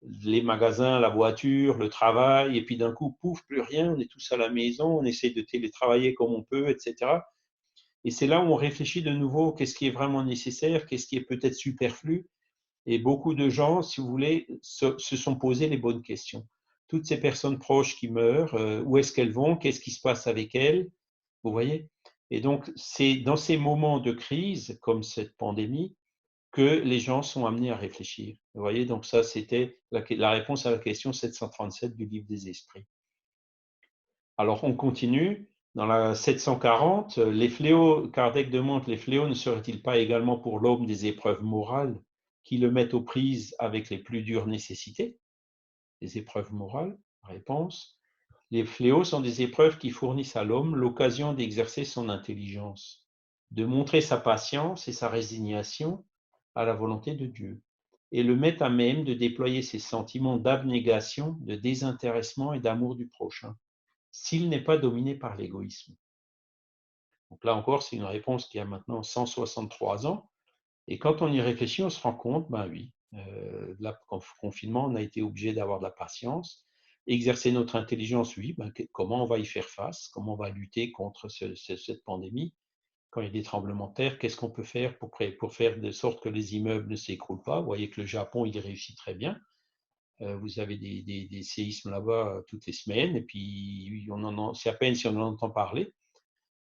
les magasins, la voiture, le travail, et puis d'un coup, pouf, plus rien, on est tous à la maison, on essaie de télétravailler comme on peut, etc. Et c'est là où on réfléchit de nouveau, qu'est-ce qui est vraiment nécessaire, qu'est-ce qui est peut-être superflu. Et beaucoup de gens, si vous voulez, se sont posés les bonnes questions. Toutes ces personnes proches qui meurent, où est-ce qu'elles vont, qu'est-ce qui se passe avec elles, vous voyez? Et donc, c'est dans ces moments de crise, comme cette pandémie, que les gens sont amenés à réfléchir. Vous voyez, donc ça, c'était la réponse à la question 737 du livre des esprits. Alors, on continue. Dans la 740, les fléaux, Kardec demande, les fléaux ne seraient-ils pas également pour l'homme des épreuves morales qui le mettent aux prises avec les plus dures nécessités? Les épreuves morales? Réponse. Les fléaux sont des épreuves qui fournissent à l'homme l'occasion d'exercer son intelligence, de montrer sa patience et sa résignation à la volonté de Dieu et le met à même de déployer ses sentiments d'abnégation, de désintéressement et d'amour du prochain, s'il n'est pas dominé par l'égoïsme. Donc là encore, c'est une réponse qui a maintenant 163 ans. Et quand on y réfléchit, on se rend compte, ben oui, là, en confinement, on a été obligé d'avoir de la patience. Exercer notre intelligence, oui, ben, comment on va y faire face, comment on va lutter contre cette pandémie. Quand il y a des tremblements de terre, qu'est-ce qu'on peut faire pour faire de sorte que les immeubles ne s'écroulent pas? Vous voyez que le Japon, il réussit très bien. Vous avez des séismes là-bas toutes les semaines, et puis c'est à peine si on en entend parler.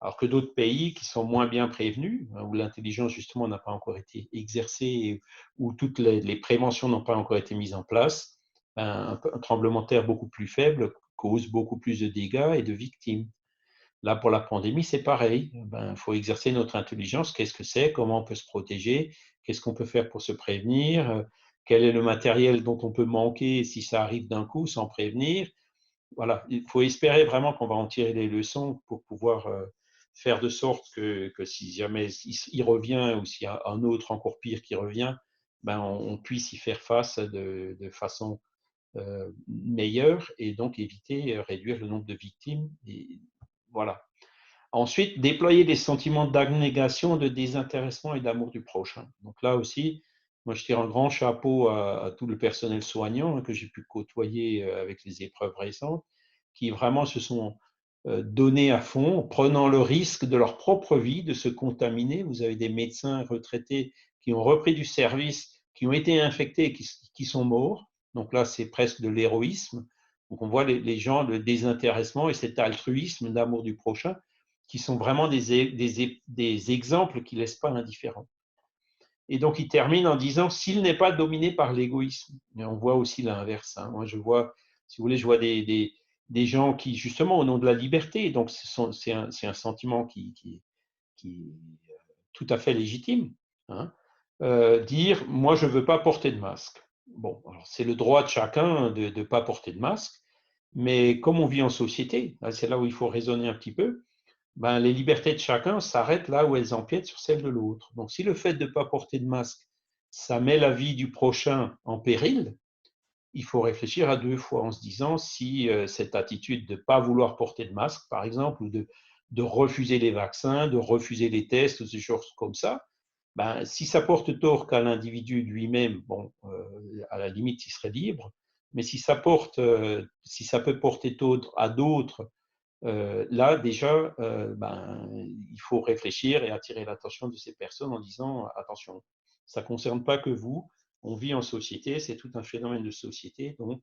Alors que d'autres pays qui sont moins bien prévenus, où l'intelligence justement n'a pas encore été exercée, où toutes les préventions n'ont pas encore été mises en place, un tremblement de terre beaucoup plus faible cause beaucoup plus de dégâts et de victimes. Là, pour la pandémie, c'est pareil. Il faut exercer notre intelligence. Qu'est-ce que c'est? Comment on peut se protéger? Qu'est-ce qu'on peut faire pour se prévenir? Quel est le matériel dont on peut manquer si ça arrive d'un coup sans prévenir? Voilà, il faut espérer vraiment qu'on va en tirer les leçons pour pouvoir faire de sorte que si jamais il revient ou s'il y a un autre encore pire qui revient, on puisse y faire face de façon meilleure et donc éviter, réduire le nombre de victimes. Et voilà. Ensuite, déployer des sentiments d'abnégation, de désintéressement et d'amour du prochain. Donc là aussi, moi je tire un grand chapeau à tout le personnel soignant que j'ai pu côtoyer avec les épreuves récentes, qui vraiment se sont donnés à fond, prenant le risque de leur propre vie de se contaminer. Vous avez des médecins retraités qui ont repris du service, qui ont été infectés et qui sont morts. Donc là, c'est presque de l'héroïsme. Donc on voit les gens, le désintéressement et cet altruisme d'amour du prochain qui sont vraiment des exemples qui ne laissent pas indifférents. Et donc, il termine en disant, s'il n'est pas dominé par l'égoïsme. Mais on voit aussi l'inverse. Hein. Moi, je vois, si vous voulez, je vois des gens qui, justement, au nom de la liberté, donc c'est un sentiment qui est tout à fait légitime, hein, dire, moi, je ne veux pas porter de masque. Bon, alors c'est le droit de chacun de ne pas porter de masque, mais comme on vit en société, c'est là où il faut raisonner un petit peu, les libertés de chacun s'arrêtent là où elles empiètent sur celles de l'autre. Donc, si le fait de ne pas porter de masque, ça met la vie du prochain en péril, il faut réfléchir à deux fois en se disant si cette attitude de ne pas vouloir porter de masque, par exemple, ou de refuser les vaccins, de refuser les tests, ou ces choses comme ça, si ça porte tort qu'à l'individu lui-même, bon, à la limite, il serait libre, mais si ça peut porter tort à d'autres, là, déjà, il faut réfléchir et attirer l'attention de ces personnes en disant attention, ça ne concerne pas que vous, on vit en société, c'est tout un phénomène de société, donc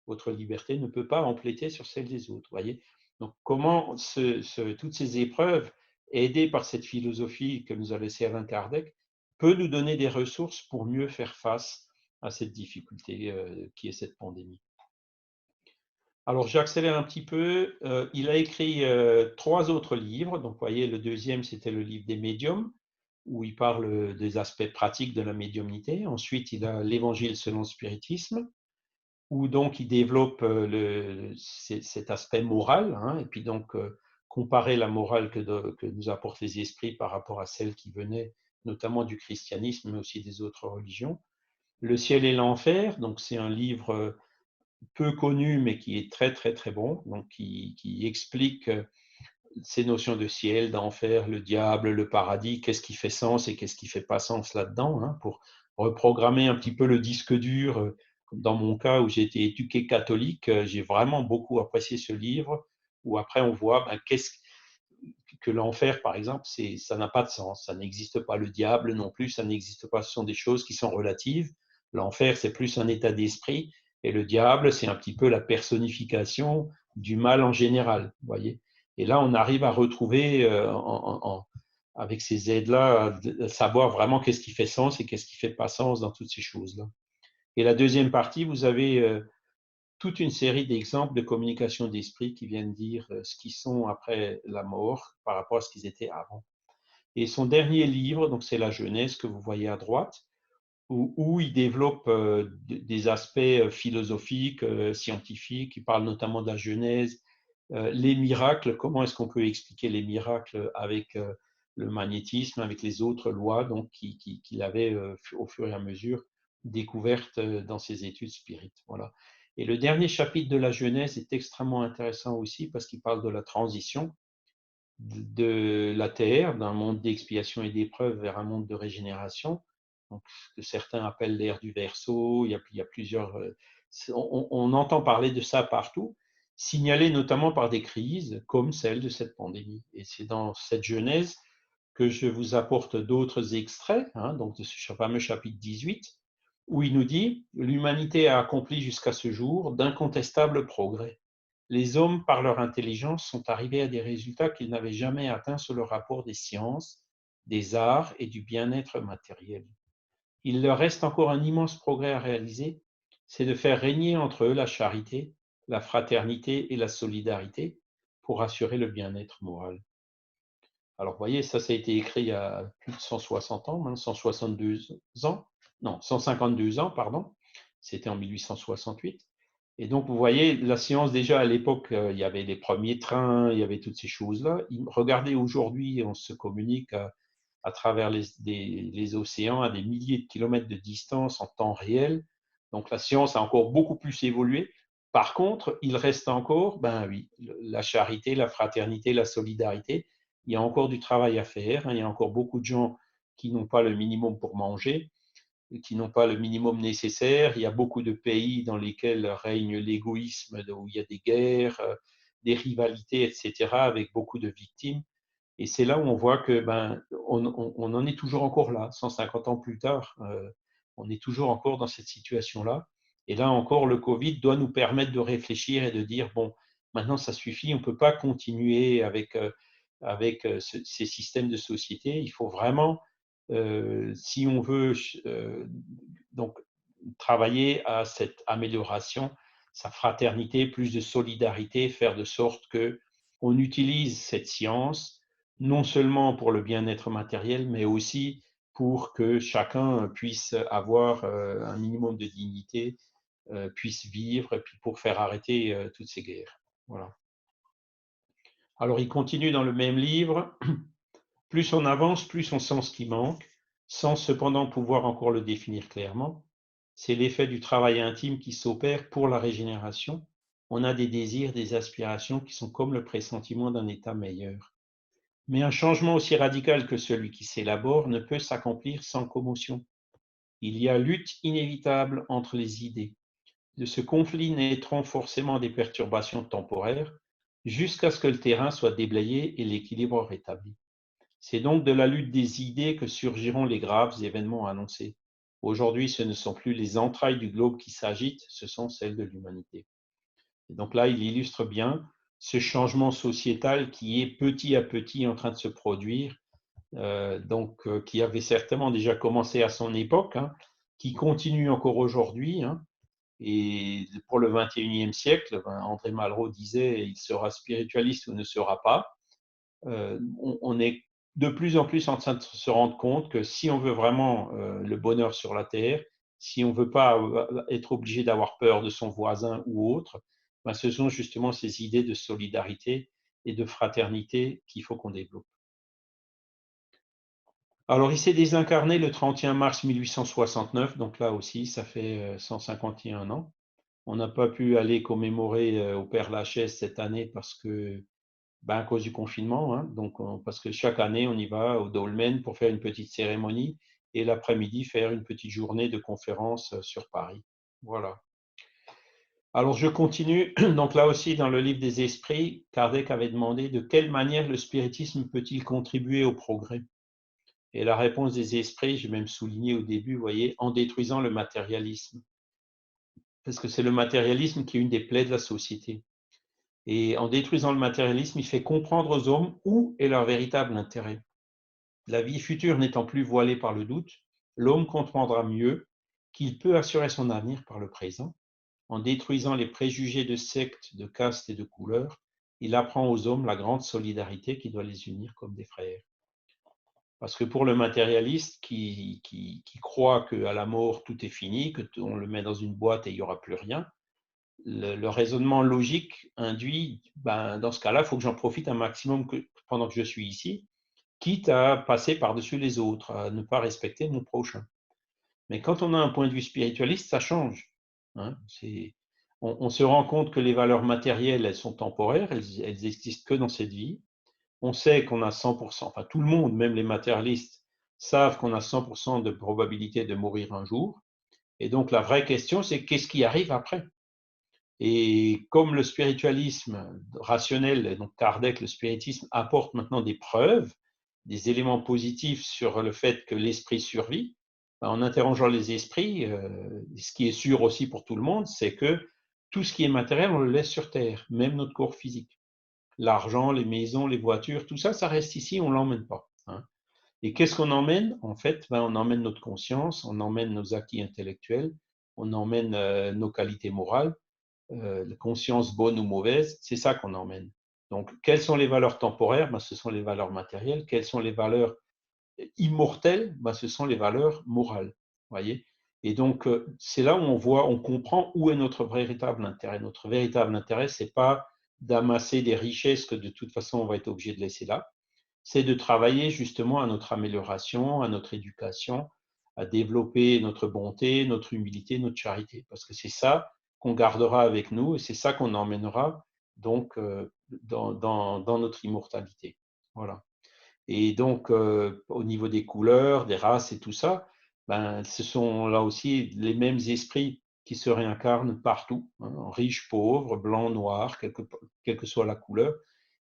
votre liberté ne peut pas empiéter sur celle des autres. Voyez. Donc, comment toutes ces épreuves, aidées par cette philosophie que nous a laissée Alain Kardec, peut nous donner des ressources pour mieux faire face à cette difficulté qui est cette pandémie. Alors, j'accélère un petit peu. Il a écrit 3 autres livres. Donc, vous voyez, le deuxième, c'était le livre des médiums, où il parle des aspects pratiques de la médiumnité. Ensuite, il a l'Évangile selon le spiritisme, où donc il développe cet aspect moral, hein, et puis donc comparer la morale que nous apportent les esprits par rapport à celle qui venait notamment du christianisme, mais aussi des autres religions. Le ciel et l'enfer, donc c'est un livre peu connu, mais qui est très, très, très bon, donc qui explique ces notions de ciel, d'enfer, le diable, le paradis, qu'est-ce qui fait sens et qu'est-ce qui ne fait pas sens là-dedans, hein, pour reprogrammer un petit peu le disque dur. Dans mon cas, où j'ai été éduqué catholique, j'ai vraiment beaucoup apprécié ce livre, où après on voit qu'est-ce que l'enfer, par exemple, ça n'a pas de sens, ça n'existe pas. Le diable non plus, ça n'existe pas. Ce sont des choses qui sont relatives. L'enfer, c'est plus un état d'esprit, et le diable, c'est un petit peu la personnification du mal en général, vous voyez. Et là, on arrive à retrouver, avec ces aides-là, à savoir vraiment qu'est-ce qui fait sens et qu'est-ce qui ne fait pas sens dans toutes ces choses-là. Et la deuxième partie, vous avez toute une série d'exemples de communication d'esprit qui viennent dire ce qu'ils sont après la mort par rapport à ce qu'ils étaient avant. Et son dernier livre, donc c'est La Genèse que vous voyez à droite, où il développe des aspects philosophiques, scientifiques. Il parle notamment de la Genèse, les miracles. Comment est-ce qu'on peut expliquer les miracles avec le magnétisme avec les autres lois donc, qu'il avait au fur et à mesure découvertes dans ses études spirites. Voilà. Et le dernier chapitre de la Genèse est extrêmement intéressant aussi parce qu'il parle de la transition de la Terre, d'un monde d'expiation et d'épreuve vers un monde de régénération, donc, que certains appellent l'ère du Verseau. Il y a plusieurs. On entend parler de ça partout, signalé notamment par des crises comme celle de cette pandémie. Et c'est dans cette Genèse que je vous apporte d'autres extraits, donc de ce fameux chapitre 18, où il nous dit l'humanité a accompli jusqu'à ce jour d'incontestables progrès. Les hommes, par leur intelligence, sont arrivés à des résultats qu'ils n'avaient jamais atteints sous le rapport des sciences, des arts et du bien-être matériel. Il leur reste encore un immense progrès à réaliser, c'est de faire régner entre eux la charité, la fraternité et la solidarité pour assurer le bien-être moral. Alors, vous voyez, ça a été écrit il y a plus de 160 ans, 162 ans, non, 152 ans, pardon. C'était en 1868. Et donc, vous voyez, la science, déjà à l'époque, il y avait les premiers trains, il y avait toutes ces choses-là. Regardez, aujourd'hui, on se communique à travers les océans à des milliers de kilomètres de distance en temps réel. Donc, la science a encore beaucoup plus évolué. Par contre, il reste encore, ben oui, la charité, la fraternité, la solidarité. Il y a encore du travail à faire. Il y a encore beaucoup de gens qui n'ont pas le minimum pour manger, qui n'ont pas le minimum nécessaire. Il y a beaucoup de pays dans lesquels règne l'égoïsme, où il y a des guerres, des rivalités, etc., avec beaucoup de victimes. Et c'est là où on voit que on en est toujours encore là, 150 ans plus tard. On est toujours encore dans cette situation-là. Et là encore, le Covid doit nous permettre de réfléchir et de dire, bon, maintenant ça suffit, on ne peut pas continuer avec ces systèmes de société. Il faut vraiment, si on veut donc travailler à cette amélioration, sa fraternité, plus de solidarité, faire de sorte que on utilise cette science non seulement pour le bien-être matériel, mais aussi pour que chacun puisse avoir un minimum de dignité, puisse vivre, et puis pour faire arrêter toutes ces guerres. Voilà. Alors, il continue dans le même livre. Plus on avance, plus on sent ce qui manque, sans cependant pouvoir encore le définir clairement. C'est l'effet du travail intime qui s'opère pour la régénération. On a des désirs, des aspirations qui sont comme le pressentiment d'un état meilleur. Mais un changement aussi radical que celui qui s'élabore ne peut s'accomplir sans commotion. Il y a lutte inévitable entre les idées. De ce conflit naîtront forcément des perturbations temporaires jusqu'à ce que le terrain soit déblayé et l'équilibre rétabli. C'est donc de la lutte des idées que surgiront les graves événements annoncés. Aujourd'hui, ce ne sont plus les entrailles du globe qui s'agitent, ce sont celles de l'humanité. Et donc là, il illustre bien ce changement sociétal qui est petit à petit en train de se produire, qui avait certainement déjà commencé à son époque, qui continue encore aujourd'hui. Et pour le 21e siècle, André Malraux disait, il sera spiritualiste ou ne sera pas. On est de plus en plus en train de se rendre compte que si on veut vraiment le bonheur sur la terre, si on ne veut pas être obligé d'avoir peur de son voisin ou autre, ce sont justement ces idées de solidarité et de fraternité qu'il faut qu'on développe. Alors, il s'est désincarné le 31 mars 1869, donc là aussi, ça fait 151 ans. On n'a pas pu aller commémorer au Père Lachaise cette année parce que à cause du confinement, donc parce que chaque année, on y va au Dolmen pour faire une petite cérémonie et l'après-midi faire une petite journée de conférence sur Paris. Voilà. Alors je continue. Donc là aussi, dans le livre des esprits, Kardec avait demandé de quelle manière le spiritisme peut-il contribuer au progrès. Et la réponse des esprits, j'ai même souligné au début, vous voyez, en détruisant le matérialisme. Parce que c'est le matérialisme qui est une des plaies de la société. Et en détruisant le matérialisme, il fait comprendre aux hommes où est leur véritable intérêt. La vie future n'étant plus voilée par le doute, l'homme comprendra mieux qu'il peut assurer son avenir par le présent. En détruisant les préjugés de sectes, de castes et de couleurs, il apprend aux hommes la grande solidarité qui doit les unir comme des frères. Parce que pour le matérialiste qui croit qu'à la mort tout est fini, qu'on le met dans une boîte et il n'y aura plus rien, le raisonnement logique induit, dans ce cas-là, il faut que j'en profite un maximum pendant que je suis ici. quitte à passer par-dessus les autres, à ne pas respecter mon prochain. Mais quand on a un point de vue spiritualiste, ça change. Hein. On se rend compte que les valeurs matérielles, elles sont temporaires, elles existent que dans cette vie. On sait qu'on a 100%, enfin tout le monde, même les matérialistes, savent qu'on a 100% de probabilité de mourir un jour. Et donc la vraie question, c'est qu'est-ce qui arrive après? Et comme le spiritualisme rationnel, et donc Kardec, le spiritisme, apporte maintenant des preuves, des éléments positifs sur le fait que l'esprit survit, en interrogeant les esprits, ce qui est sûr aussi pour tout le monde, c'est que tout ce qui est matériel, on le laisse sur Terre, même notre corps physique. L'argent, les maisons, les voitures, tout ça, ça reste ici, on ne l'emmène pas. Hein. Et qu'est-ce qu'on emmène? En fait, on emmène notre conscience, on emmène nos acquis intellectuels, on emmène nos qualités morales, la conscience bonne ou mauvaise, c'est ça qu'on emmène. Donc, quelles sont les valeurs temporaires? Ce sont les valeurs matérielles. Quelles sont les valeurs immortelles? Ce sont les valeurs morales. Voyez. Et donc, c'est là où on voit, on comprend où est notre véritable intérêt. Notre véritable intérêt, c'est pas d'amasser des richesses que de toute façon on va être obligé de laisser là. C'est de travailler justement à notre amélioration, à notre éducation, à développer notre bonté, notre humilité, notre charité. Parce que c'est ça qu'on gardera avec nous et c'est ça qu'on emmènera donc dans notre immortalité. Voilà. Et donc, au niveau des couleurs, des races et tout ça, ce sont là aussi les mêmes esprits qui se réincarnent partout, hein, riches, pauvres, blancs, noirs, quelle que soit la couleur.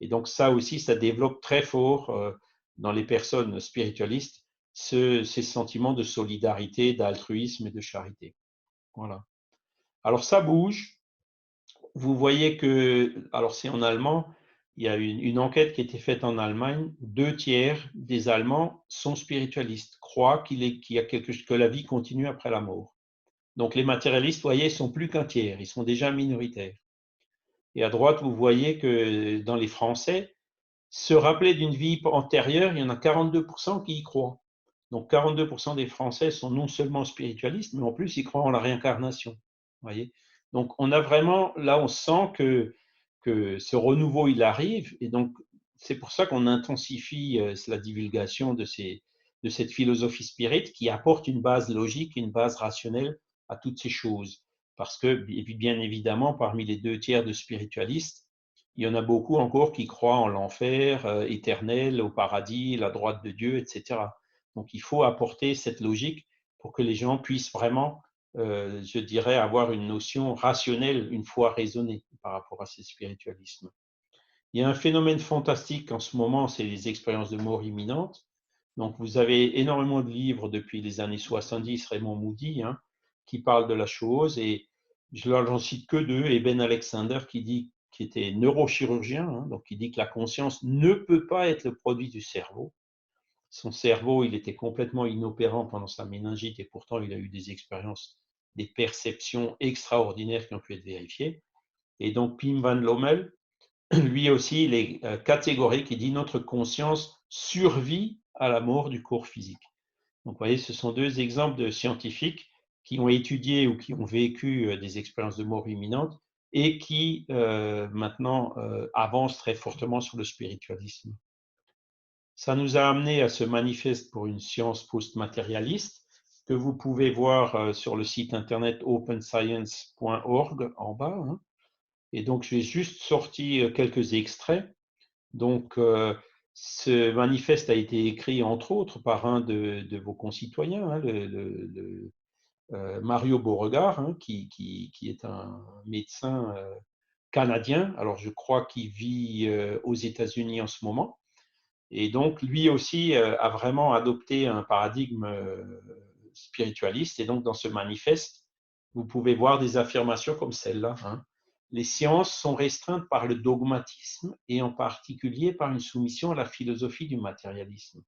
Et donc ça aussi, ça développe très fort dans les personnes spiritualistes ces sentiments de solidarité, d'altruisme et de charité. Voilà. Alors ça bouge, vous voyez que, alors c'est en allemand, il y a une enquête qui a été faite en Allemagne, 2 tiers des Allemands sont spiritualistes, croient que la vie continue après la mort. Donc les matérialistes, vous voyez, sont plus qu'un tiers, ils sont déjà minoritaires. Et à droite, vous voyez que dans les Français, se rappeler d'une vie antérieure, il y en a 42% qui y croient. Donc 42% des Français sont non seulement spiritualistes, mais en plus ils croient en la réincarnation. Voyez. Donc on a vraiment, là on sent que ce renouveau il arrive, et donc c'est pour ça qu'on intensifie la divulgation de cette philosophie spirit qui apporte une base logique, une base rationnelle à toutes ces choses. Parce que, et puis bien évidemment, parmi les 2 tiers de spiritualistes, il y en a beaucoup encore qui croient en l'enfer éternel, au paradis, la droite de Dieu, etc. Donc il faut apporter cette logique pour que les gens puissent vraiment, je dirais, avoir une notion rationnelle, une foi raisonnée par rapport à ce spiritualisme. Il y a un phénomène fantastique en ce moment, c'est les expériences de mort imminente. Donc vous avez énormément de livres depuis les années 70, Raymond Moody, hein, qui parlent de la chose, et je n'en cite que 2, et Ben Alexander qui était neurochirurgien, hein, donc qui dit que la conscience ne peut pas être le produit du cerveau. Son cerveau, il était complètement inopérant pendant sa méningite et pourtant il a eu des expériences, des perceptions extraordinaires qui ont pu être vérifiées. Et donc Pim Van Lommel, lui aussi, il est catégorique, il dit notre conscience survit à la mort du corps physique. Donc, vous voyez, ce sont 2 exemples de scientifiques qui ont étudié ou qui ont vécu des expériences de mort imminente et qui maintenant avancent très fortement sur le spiritualisme. Ça nous a amené à ce manifeste pour une science post-matérialiste que vous pouvez voir sur le site internet openscience.org en bas. Hein. Et donc, j'ai juste sorti quelques extraits. Donc, ce manifeste a été écrit, entre autres, par un de vos concitoyens, hein, Mario Beauregard, hein, qui est un médecin canadien. Alors, je crois qu'il vit aux États-Unis en ce moment. Et donc, lui aussi a vraiment adopté un paradigme spiritualiste. Et donc, dans ce manifeste, vous pouvez voir des affirmations comme celle-là. Hein. Les sciences sont restreintes par le dogmatisme et en particulier par une soumission à la philosophie du matérialisme.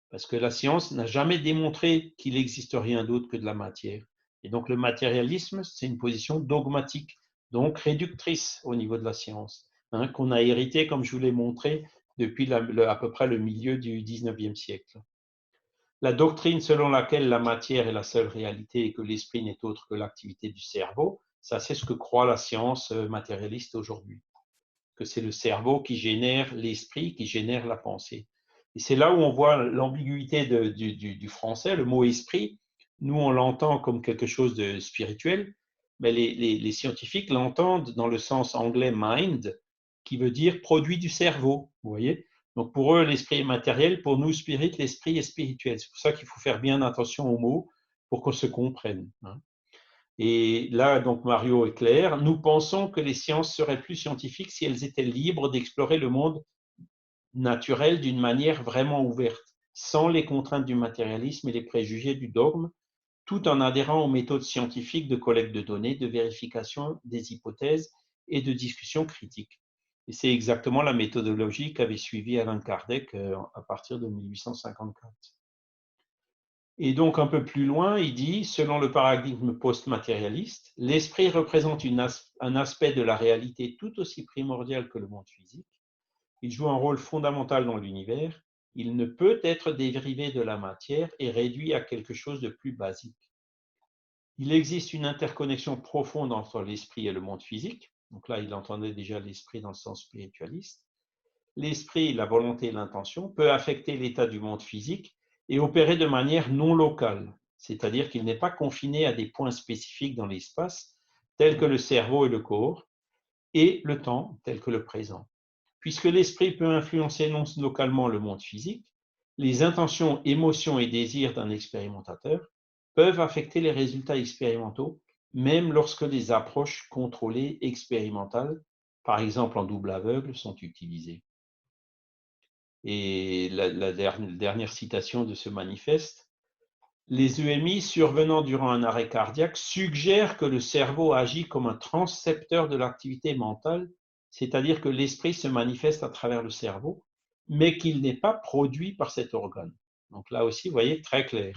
Parce que la science n'a jamais démontré qu'il n'existe rien d'autre que de la matière. Et donc le matérialisme, c'est une position dogmatique, donc réductrice au niveau de la science, hein, qu'on a hérité, comme je vous l'ai montré, depuis à peu près le milieu du 19e siècle. La doctrine selon laquelle la matière est la seule réalité et que l'esprit n'est autre que l'activité du cerveau, ça c'est ce que croit la science matérialiste aujourd'hui, que c'est le cerveau qui génère l'esprit, qui génère la pensée. Et c'est là où on voit l'ambiguïté du français. Le mot esprit, nous, on l'entend comme quelque chose de spirituel, mais les scientifiques l'entendent dans le sens anglais mind, qui veut dire produit du cerveau, vous voyez. Donc pour eux, l'esprit est matériel, pour nous, spirit, l'esprit est spirituel. C'est pour ça qu'il faut faire bien attention aux mots pour qu'on se comprenne. Et là, donc Mario est clair, nous pensons que les sciences seraient plus scientifiques si elles étaient libres d'explorer le monde naturel d'une manière vraiment ouverte, sans les contraintes du matérialisme et les préjugés du dogme, tout en adhérant aux méthodes scientifiques de collecte de données, de vérification des hypothèses et de discussion critique. Et c'est exactement la méthodologie qu'avait suivie Allan Kardec à partir de 1854. Et donc un peu plus loin, il dit, selon le paradigme post-matérialiste, l'esprit représente un aspect de la réalité tout aussi primordial que le monde physique. Il joue un rôle fondamental dans l'univers. Il ne peut être dérivé de la matière et réduit à quelque chose de plus basique. Il existe une interconnexion profonde entre l'esprit et le monde physique. Donc là, il entendait déjà l'esprit dans le sens spiritualiste. L'esprit, la volonté et l'intention peut affecter l'état du monde physique et opérer de manière non locale, c'est-à-dire qu'il n'est pas confiné à des points spécifiques dans l'espace, tels que le cerveau et le corps, et le temps, tel que le présent. Puisque l'esprit peut influencer non localement le monde physique, les intentions, émotions et désirs d'un expérimentateur peuvent affecter les résultats expérimentaux, même lorsque des approches contrôlées expérimentales, par exemple en double aveugle, sont utilisées. Et la dernière citation de ce manifeste, les EMI survenant durant un arrêt cardiaque suggèrent que le cerveau agit comme un transcepteur de l'activité mentale, c'est-à-dire que l'esprit se manifeste à travers le cerveau, mais qu'il n'est pas produit par cet organe. Donc là aussi, vous voyez, très clair.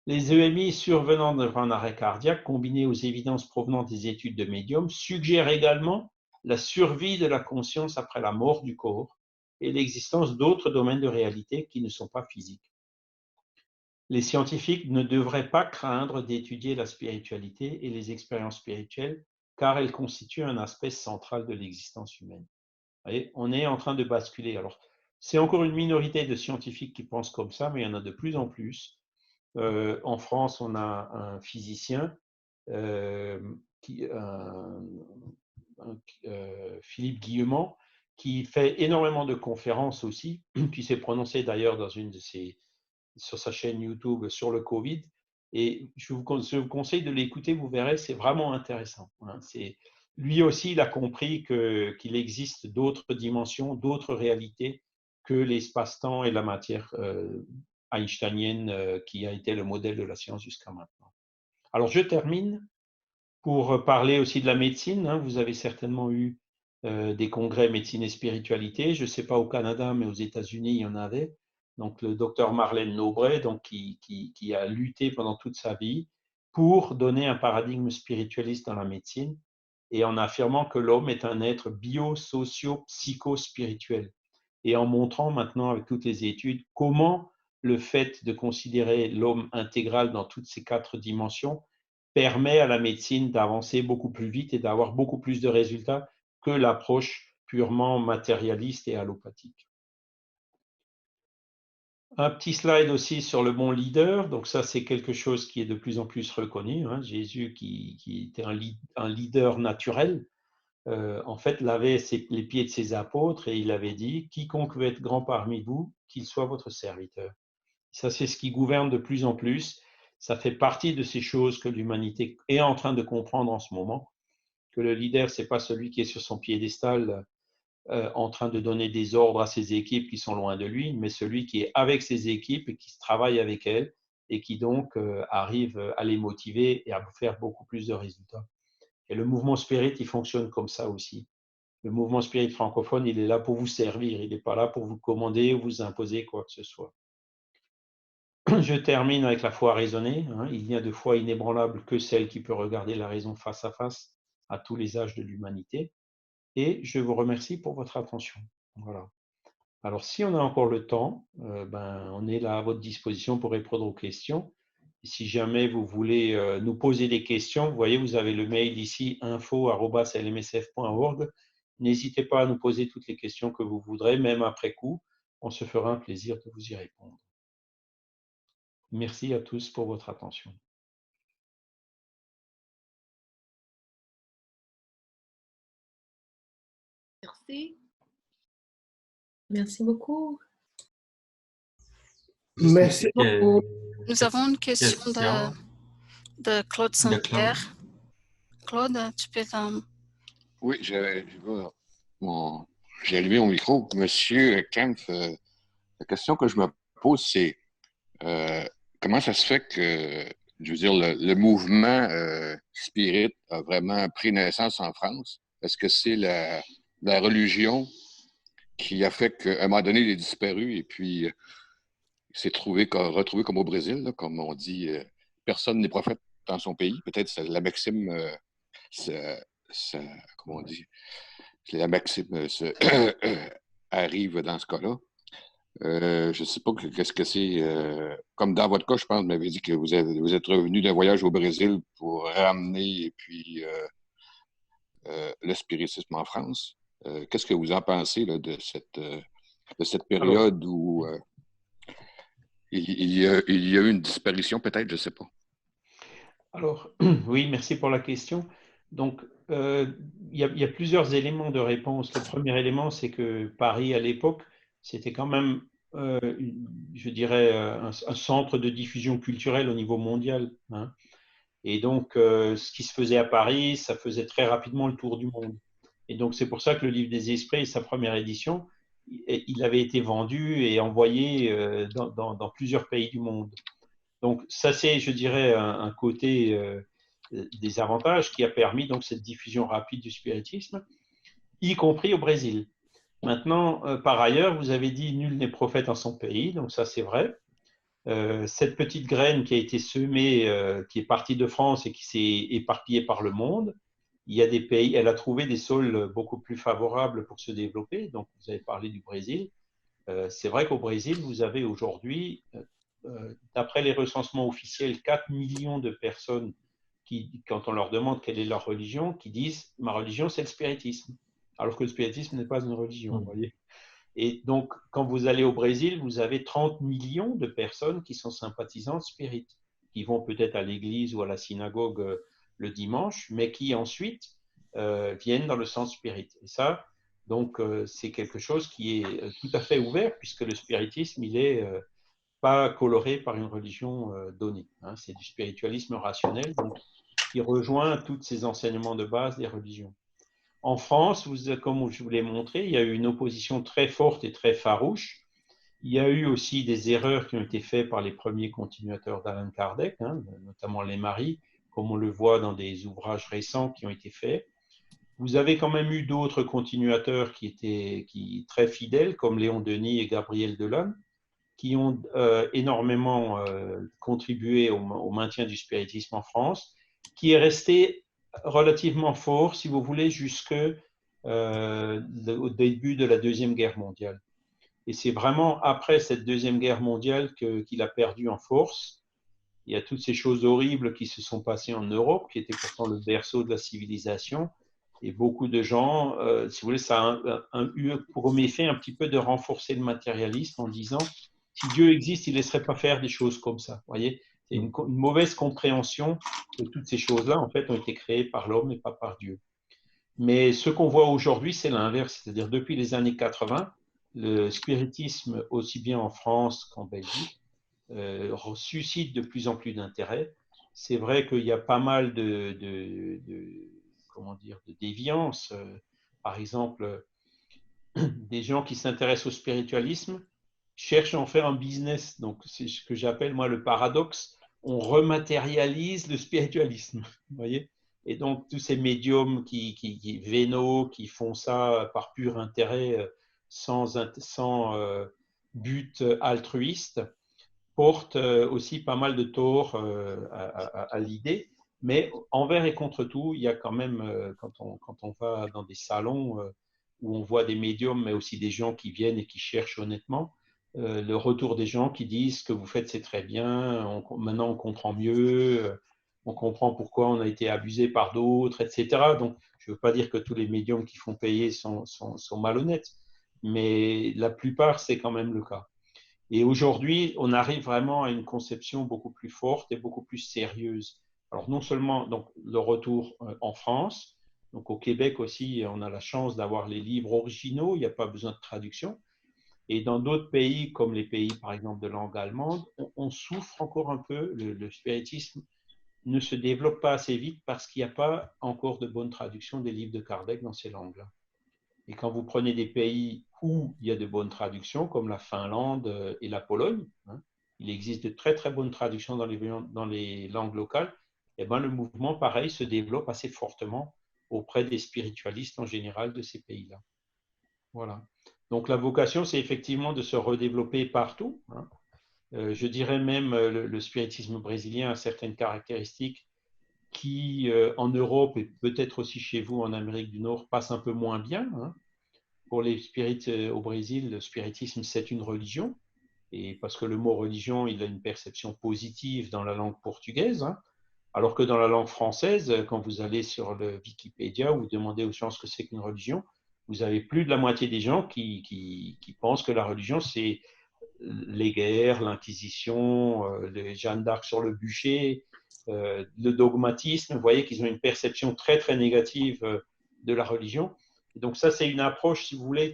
Les EMI survenant durant un arrêt cardiaque, combinés aux évidences provenant des études de médium, suggèrent également la survie de la conscience après la mort du corps et l'existence d'autres domaines de réalité qui ne sont pas physiques. Les scientifiques ne devraient pas craindre d'étudier la spiritualité et les expériences spirituelles, car elles constituent un aspect central de l'existence humaine. Vous voyez, on est en train de basculer. Alors, c'est encore une minorité de scientifiques qui pensent comme ça, mais il y en a de plus en plus. En France, on a un physicien, Philippe Guillemont, qui fait énormément de conférences aussi, qui s'est prononcé d'ailleurs dans une de ses sur sa chaîne YouTube sur le Covid. Et je vous conseille de l'écouter, vous verrez, c'est vraiment intéressant. Lui aussi, il a compris qu'il existe d'autres dimensions, d'autres réalités que l'espace-temps et la matière einsteinienne qui a été le modèle de la science jusqu'à maintenant. Alors, je termine pour parler aussi de la médecine. Vous avez certainement eu des congrès médecine et spiritualité. Je ne sais pas au Canada, mais aux États-Unis, il y en avait. Donc, le docteur Marlène Nobret, donc, qui a lutté pendant toute sa vie pour donner un paradigme spiritualiste dans la médecine et en affirmant que l'homme est un être bio-socio-psycho-spirituel. Et en montrant maintenant avec toutes les études comment le fait de considérer l'homme intégral dans toutes ces 4 dimensions permet à la médecine d'avancer beaucoup plus vite et d'avoir beaucoup plus de résultats que l'approche purement matérialiste et allopathique. Un petit slide aussi sur le bon leader. Donc ça, c'est quelque chose qui est de plus en plus reconnu. Jésus qui était un leader naturel, en fait, lavait les pieds de ses apôtres et il avait dit, quiconque veut être grand parmi vous, qu'il soit votre serviteur. Ça, c'est ce qui gouverne de plus en plus. Ça fait partie de ces choses que l'humanité est en train de comprendre en ce moment, que le leader, ce n'est pas celui qui est sur son piédestal en train de donner des ordres à ses équipes qui sont loin de lui, mais celui qui est avec ses équipes et qui travaille avec elles et qui donc arrive à les motiver et à faire beaucoup plus de résultats. Et le mouvement Spirit, il fonctionne comme ça aussi. Le mouvement Spirit francophone, il est là pour vous servir, il n'est pas là pour vous commander ou vous imposer quoi que ce soit. Je termine avec la foi raisonnée. Il n'y a de foi inébranlable que celle qui peut regarder la raison face à tous les âges de l'humanité. Et je vous remercie pour votre attention. Voilà. Alors, si on a encore le temps, on est là à votre disposition pour répondre aux questions. Et si jamais vous voulez nous poser des questions, vous voyez, vous avez le mail ici, info@lmsf.org. N'hésitez pas à nous poser toutes les questions que vous voudrez, même après coup. on se fera un plaisir de vous y répondre. Merci à tous pour votre attention. Merci. Merci beaucoup. Juste Merci beaucoup. Nous avons une question de Claude Saint-Pierre. Claude, tu peux Oui, j'ai allumé mon micro. Monsieur Kempf, la question que je me pose, c'est comment ça se fait que, je veux dire, le mouvement spirit a vraiment pris naissance en France? Est-ce que c'est la religion qui a fait qu'à un moment donné, il est disparu et puis il s'est retrouvé comme au Brésil, là, comme on dit, personne n'est prophète dans son pays. Peut-être c'est la maxime, comment on dit, la maxime arrive dans ce cas-là. Je ne sais pas qu'est-ce que c'est. Comme dans votre cas, je pense, vous m'avez dit que vous êtes revenu d'un voyage au Brésil pour ramener et puis le spiritisme en France. Qu'est-ce que vous en pensez là, de cette période où il y a eu une disparition, peut-être, je ne sais pas. Alors, oui, merci pour la question. Donc, il y a plusieurs éléments de réponse. Le premier élément, c'est que Paris, à l'époque, c'était quand même, je dirais, un centre de diffusion culturelle au niveau mondial, hein. Et donc, ce qui se faisait à Paris, ça faisait très rapidement le tour du monde. Et donc, c'est pour ça que le Livre des Esprits, sa première édition, il avait été vendu et envoyé dans plusieurs pays du monde. Donc, ça, c'est, je dirais, un côté des avantages qui a permis donc cette diffusion rapide du spiritisme, y compris au Brésil. Maintenant, par ailleurs, vous avez dit nul n'est prophète en son pays, donc ça, c'est vrai. Cette petite graine qui a été semée, qui est partie de France et qui s'est éparpillée par le monde, il y a des pays, elle a trouvé des sols beaucoup plus favorables pour se développer. Donc, vous avez parlé du Brésil. C'est vrai qu'au Brésil, vous avez aujourd'hui, d'après les recensements officiels, 4 millions de personnes qui, quand on leur demande quelle est leur religion, qui disent « ma religion, c'est le spiritisme ». Alors que le spiritisme n'est pas une religion, vous voyez. Et donc, quand vous allez au Brésil, vous avez 30 millions de personnes qui sont sympathisantes spirites, qui vont peut-être à l'église ou à la synagogue le dimanche, mais qui ensuite viennent dans le sens spirit. Et ça, donc, c'est quelque chose qui est tout à fait ouvert, puisque le spiritisme, il est pas coloré par une religion donnée, hein. C'est du spiritualisme rationnel, donc, qui rejoint tous ces enseignements de base des religions. En France, comme je vous l'ai montré, il y a eu une opposition très forte et très farouche. Il y a eu aussi des erreurs qui ont été faites par les premiers continuateurs d'Allan Kardec, hein, notamment les maris, comme on le voit dans des ouvrages récents qui ont été faits. Vous avez quand même eu d'autres continuateurs qui étaient très fidèles, comme Léon Denis et Gabriel Delanne, qui ont énormément contribué au maintien du spiritisme en France, qui est resté relativement fort, si vous voulez, jusqu'au début de la Deuxième Guerre mondiale. Et c'est vraiment après cette Deuxième Guerre mondiale qu'il a perdu en force. Il y a toutes ces choses horribles qui se sont passées en Europe, qui était pourtant le berceau de la civilisation. Et beaucoup de gens, si vous voulez, ça a eu pour méfait un petit peu de renforcer le matérialisme en disant si Dieu existe, il ne laisserait pas faire des choses comme ça. Vous voyez, c'est une mauvaise compréhension que toutes ces choses-là, en fait, ont été créées par l'homme et pas par Dieu. Mais ce qu'on voit aujourd'hui, c'est l'inverse. C'est-à-dire, depuis les années 80, le spiritisme, aussi bien en France qu'en Belgique, suscite de plus en plus d'intérêt. C'est vrai qu'il y a pas mal comment dire, de déviances. Par exemple, des gens qui s'intéressent au spiritualisme cherchent à en faire un business. Donc, c'est ce que j'appelle, moi, le paradoxe. On rematérialise le spiritualisme, vous voyez. Et donc, tous ces médiums vénaux, qui font ça par pur intérêt, sans but altruiste, portent aussi pas mal de tort à l'idée. Mais envers et contre tout, il y a quand même, quand on va dans des salons où on voit des médiums, mais aussi des gens qui viennent et qui cherchent honnêtement, le retour des gens qui disent ce que vous faites, c'est très bien, maintenant on comprend mieux, on comprend pourquoi on a été abusé par d'autres, etc. Donc, je ne veux pas dire que tous les médiums qui font payer sont malhonnêtes, mais la plupart, c'est quand même le cas. Et aujourd'hui, on arrive vraiment à une conception beaucoup plus forte et beaucoup plus sérieuse. Alors, non seulement donc, le retour en France, donc au Québec aussi, on a la chance d'avoir les livres originaux, il n'y a pas besoin de traduction. Et dans d'autres pays, comme les pays, par exemple, de langue allemande, on souffre encore un peu. Le spiritisme ne se développe pas assez vite parce qu'il n'y a pas encore de bonne traduction des livres de Kardec dans ces langues-là. Et quand vous prenez des pays où il y a de bonnes traductions, comme la Finlande et la Pologne, hein, il existe de très très bonnes traductions dans les langues locales, et ben le mouvement, pareil, se développe assez fortement auprès des spiritualistes en général de ces pays-là. Voilà. Donc la vocation, c'est effectivement de se redévelopper partout. Hein. Je dirais même le spiritisme brésilien a certaines caractéristiques qui, en Europe et peut-être aussi chez vous en Amérique du Nord, passent un peu moins bien. Hein. Pour les spirites au Brésil, le spiritisme, c'est une religion. Et parce que le mot religion, il a une perception positive dans la langue portugaise. Hein. Alors que dans la langue française, quand vous allez sur le Wikipédia, vous demandez aux gens ce que c'est qu'une religion, vous avez plus de la moitié des gens qui pensent que la religion, c'est les guerres, l'Inquisition, les Jeanne d'Arc sur le bûcher, le dogmatisme. Vous voyez qu'ils ont une perception très, très négative de la religion. Et donc ça, c'est une approche, si vous voulez,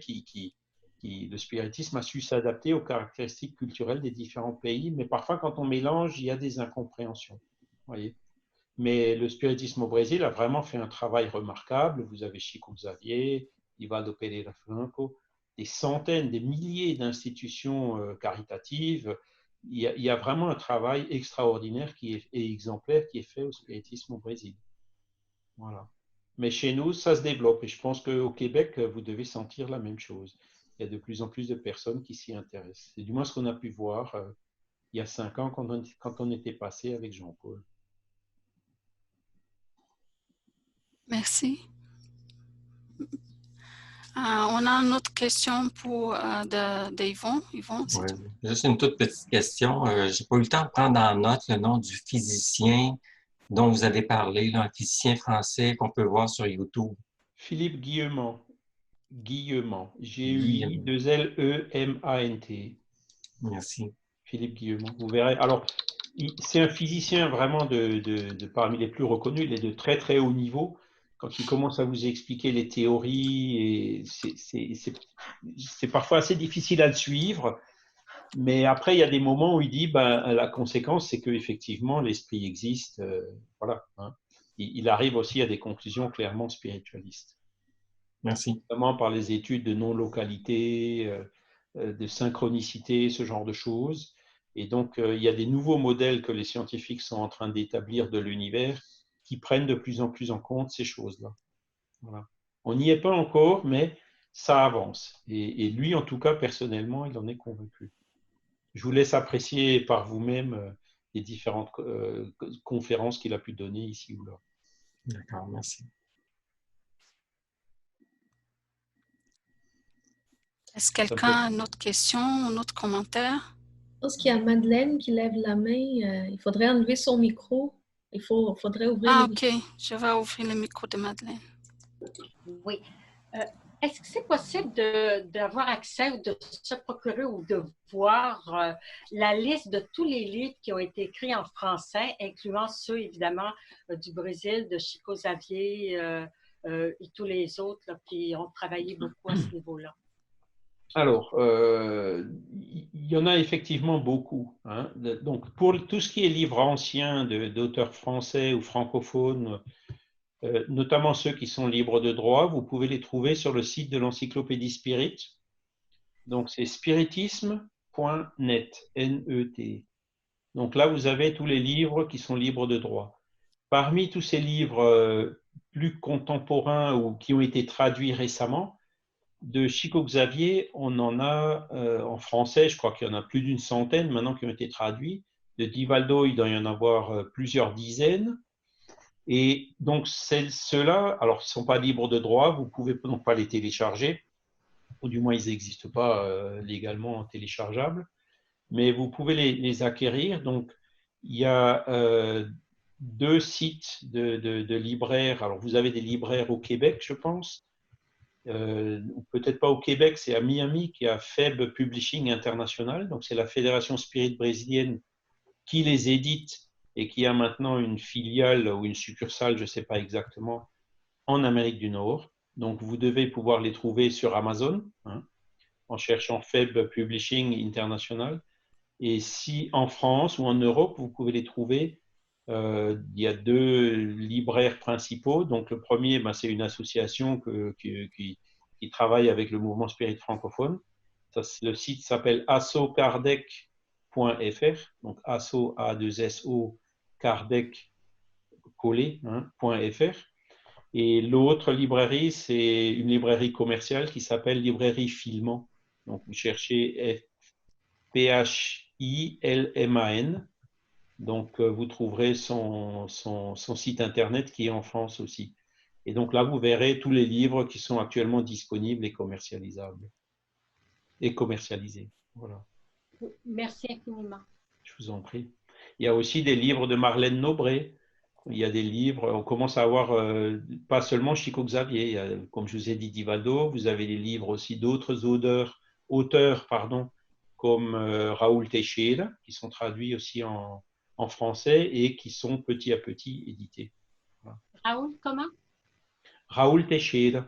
le spiritisme a su s'adapter aux caractéristiques culturelles des différents pays, mais parfois, quand on mélange, il y a des incompréhensions. Vous voyez. Mais le spiritisme au Brésil a vraiment fait un travail remarquable. Vous avez Chico Xavier, Divaldo Pereira Franco, des centaines, des milliers d'institutions caritatives. Il y a vraiment un travail extraordinaire et exemplaire qui est fait au spiritisme au Brésil. Voilà. Mais chez nous, ça se développe et je pense qu'au Québec, vous devez sentir la même chose. Il y a de plus en plus de personnes qui s'y intéressent. C'est du moins ce qu'on a pu voir il y a 5 ans quand on était passé avec Jean-Paul. Merci. On a une autre question d'Yvon. Yvon, c'est Ouais. tout. Juste une toute petite question. Je n'ai pas eu le temps de prendre en note le nom du physicien dont vous avez parlé, là, un physicien français qu'on peut voir sur YouTube. Philippe Guillemant. Guillemant. Guillemant. G-U-I-2-L-E-M-A-N-T. Merci. Philippe Guillemant. Vous verrez. Alors, c'est un physicien vraiment de parmi les plus reconnus. Il est de très, très haut niveau. Quand il commence à vous expliquer les théories, c'est parfois assez difficile à le suivre. Mais après, il y a des moments où il dit ben, la conséquence, c'est qu'effectivement, l'esprit existe. Voilà. Hein. Il arrive aussi à des conclusions clairement spiritualistes. Merci. Notamment par les études de non-localité, de synchronicité, ce genre de choses. Et donc, il y a des nouveaux modèles que les scientifiques sont en train d'établir de l'univers qui prennent de plus en plus en compte ces choses-là. Voilà. On n'y est pas encore, mais ça avance. Et lui, en tout cas, personnellement, il en est convaincu. Je vous laisse apprécier par vous-même les différentes conférences qu'il a pu donner ici ou là. D'accord, merci. Est-ce que quelqu'un a une autre question, un autre commentaire? Je pense qu'il y a Madeleine qui lève la main. Il faudrait enlever son micro. Faudrait ouvrir Ah, le OK. Je vais ouvrir le micro de Madeleine. Oui. Est-ce que c'est possible d'avoir accès ou de se procurer ou de voir la liste de tous les livres qui ont été écrits en français, incluant ceux, évidemment, du Brésil, de Chico Xavier et tous les autres là, qui ont travaillé beaucoup à ce niveau-là? Alors, il y en a effectivement beaucoup. Hein. Donc, pour tout ce qui est livres anciens d'auteurs français ou francophones, notamment ceux qui sont libres de droit, vous pouvez les trouver sur le site de l'Encyclopédie Spirit. Donc, c'est spiritisme.net, N-E-T. Donc là, vous avez tous les livres qui sont libres de droit. Parmi tous ces livres plus contemporains ou qui ont été traduits récemment, de Chico Xavier, on en a en français, je crois qu'il y en a plus d'une centaine maintenant qui ont été traduits. De Divaldo, il doit y en avoir plusieurs dizaines. Et donc, ceux-là, alors, ils ne sont pas libres de droit, vous ne pouvez donc pas les télécharger, ou du moins, ils n'existent pas légalement téléchargeables, mais vous pouvez les acquérir. Donc, il y a 2 sites de libraires. Alors, vous avez des libraires au Québec, je pense, ou peut-être pas au Québec, c'est à Miami, qui a FEB Publishing International. Donc, c'est la Fédération Spirit brésilienne qui les édite et qui a maintenant une filiale ou une succursale, je ne sais pas exactement, en Amérique du Nord. Donc, vous devez pouvoir les trouver sur Amazon, hein, en cherchant FEB Publishing International. Et si en France ou en Europe, vous pouvez les trouver, il y a 2 libraires principaux. Donc, le premier, ben, c'est une association qui travaille avec le mouvement spirit francophone. Ça, le site s'appelle assokardec.fr. Donc, asso, A2SO, Kardec, collé, hein, .fr. Et l'autre librairie, c'est une librairie commerciale qui s'appelle Librairie Filmant. Donc, vous cherchez PHILMAN. Donc, vous trouverez son site internet qui est en France aussi. Et donc là, vous verrez tous les livres qui sont actuellement disponibles et commercialisables. Et commercialisés. Voilà. Merci infiniment. Je vous en prie. Il y a aussi des livres de Marlène Nobré. Il y a des livres, on commence à avoir, pas seulement Chico Xavier, il y a, comme je vous ai dit, Divaldo, vous avez les livres aussi d'autres auteurs, comme Raoul Teixeira, qui sont traduits aussi en français et qui sont petit à petit édités. Voilà. Raoul, comment? Raoul Teixeira.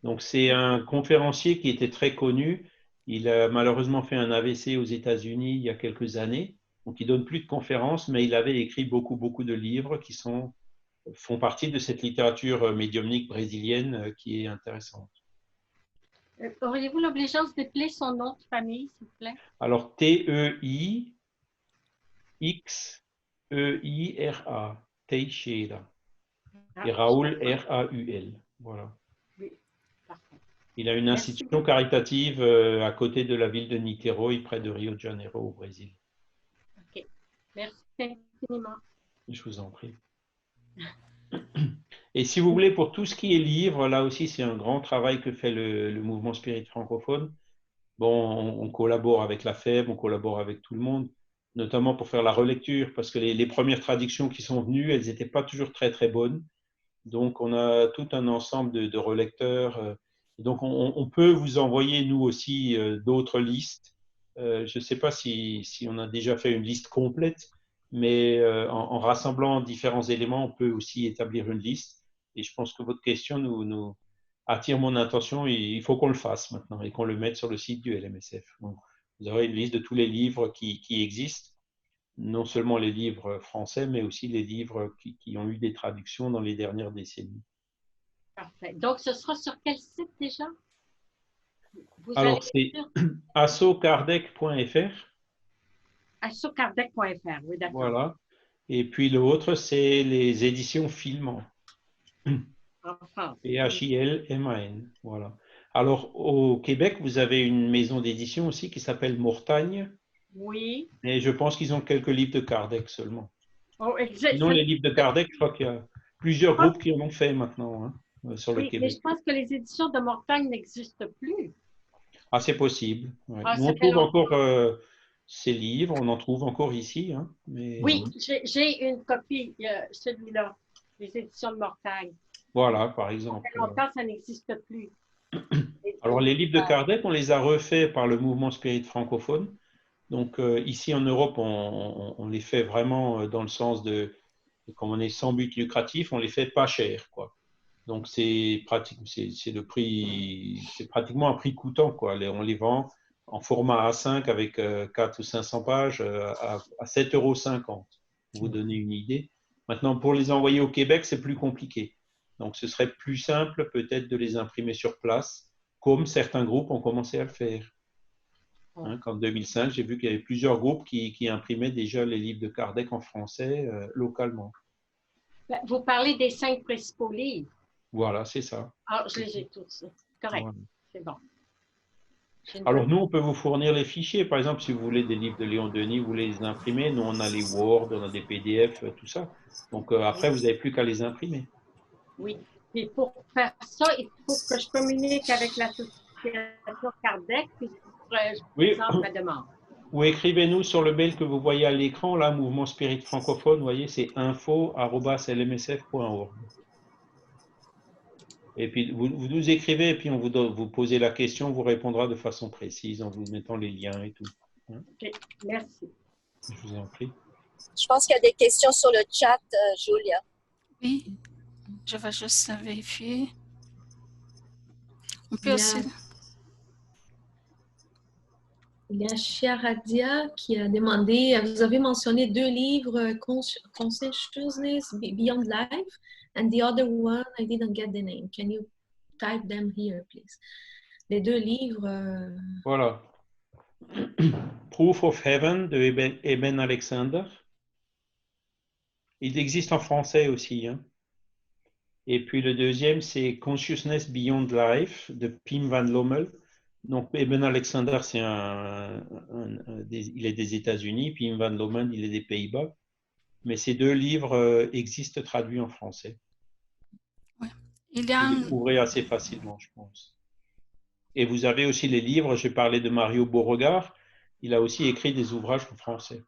Donc, c'est un conférencier qui était très connu. Il a malheureusement fait un AVC aux États-Unis il y a quelques années. Donc, il ne donne plus de conférences, mais il avait écrit beaucoup de livres qui font partie de cette littérature médiumnique brésilienne qui est intéressante. Auriez-vous l'obligeance d'appeler son nom de famille, s'il vous plaît? Alors, T-E-I-X-E-I-R-A, Teixeira. Et Raoul, R-A-U-L. Voilà. Oui, parfait. Il a une institution caritative à côté de la ville de Niterói, près de Rio de Janeiro, au Brésil. OK. Merci infiniment. Je vous en prie. Et si vous voulez, pour tout ce qui est livre, là aussi, c'est un grand travail que fait le mouvement spirit francophone. Bon, on collabore avec la FEB, on collabore avec tout le monde, notamment pour faire la relecture, parce que les premières traductions qui sont venues, elles n'étaient pas toujours très bonnes. Donc, on a tout un ensemble de relecteurs. Donc, on peut vous envoyer, nous aussi, d'autres listes. Je ne sais pas si on a déjà fait une liste complète, mais en rassemblant différents éléments, on peut aussi établir une liste. Et je pense que votre question nous attire mon attention. Il faut qu'on le fasse maintenant et qu'on le mette sur le site du LMSF. Donc, vous aurez une liste de tous les livres qui existent, non seulement les livres français, mais aussi les livres qui ont eu des traductions dans les dernières décennies. Parfait. Donc, ce sera sur quel site déjà? Alors, c'est assokardec.fr. Assokardec.fr, oui, d'accord. Voilà. Et puis l'autre, c'est les éditions Filmant. Enfin. PHILMAN. Voilà. Alors, au Québec, vous avez une maison d'édition aussi qui s'appelle Mortagne. Oui. Et je pense qu'ils ont quelques livres de Kardec seulement. Oh, Sinon, les livres de Kardec, je crois qu'il y a plusieurs groupes qui en ont fait maintenant, hein, sur le Québec. Mais je pense que les éditions de Mortagne n'existent plus. Ah, c'est possible. Ouais. Ah, Nous, on trouve encore ces livres, on en trouve encore ici. Hein, mais... Oui, j'ai une copie, celui-là, les éditions de Mortagne. Voilà, par exemple. Ça fait longtemps, ça n'existe plus. Alors, les livres de Kardec, on les a refaits par le mouvement spirit francophone. Donc, ici en Europe, on les fait vraiment dans le sens de, comme on est sans but lucratif, on les fait pas cher, quoi. Donc, c'est le prix, c'est pratiquement un prix coûtant, quoi. On les vend en format A5 avec 400 ou 500 pages à 7,50 €, pour vous donner une idée. Maintenant, pour les envoyer au Québec, c'est plus compliqué. Donc, ce serait plus simple peut-être de les imprimer sur place, comme certains groupes ont commencé à le faire. Hein, qu'en 2005, j'ai vu qu'il y avait plusieurs groupes qui imprimaient déjà les livres de Kardec en français localement. Vous parlez des 5 principaux livres. Voilà, c'est ça. Ah, je les ai tous. Correct. Voilà. C'est bon. Alors, nous, on peut vous fournir les fichiers. Par exemple, si vous voulez des livres de Léon Denis, vous voulez les imprimer. Nous, on a les Word, on a des PDF, tout ça. Donc, après, vous n'avez plus qu'à les imprimer. Oui. Et pour faire ça, il faut que je communique avec l'association Kardec, puis je présente ma demande. Ou écrivez-nous sur le mail que vous voyez à l'écran, là, Mouvement Spirit Francophone, vous voyez, c'est info@lmsf.org. Et puis, vous nous écrivez, et puis on vous posez la question, on vous répondra de façon précise en vous mettant les liens et tout. OK, merci. Je vous en prie. Je pense qu'il y a des questions sur le chat, Julia. Oui, je vais juste vérifier. On peut aussi... Il y a Chiaradia qui a demandé, vous avez mentionné 2 livres, Consciousness Beyond Life, and the other one, I didn't get the name. Can you type them here, please? Les 2 livres. Voilà. Proof of Heaven de Eben Alexander. Il existe en français aussi. Hein. Et puis le deuxième, c'est Consciousness Beyond Life de Pim van Lommel. Donc, Eben Alexander, il est des États-Unis, Pim van Lommel, il est des Pays-Bas. Mais ces 2 livres existent traduits en français. Ouais. Il y a vous les trouverez assez facilement, je pense. Et vous avez aussi les livres, j'ai parlé de Mario Beauregard, il a aussi écrit des ouvrages en français.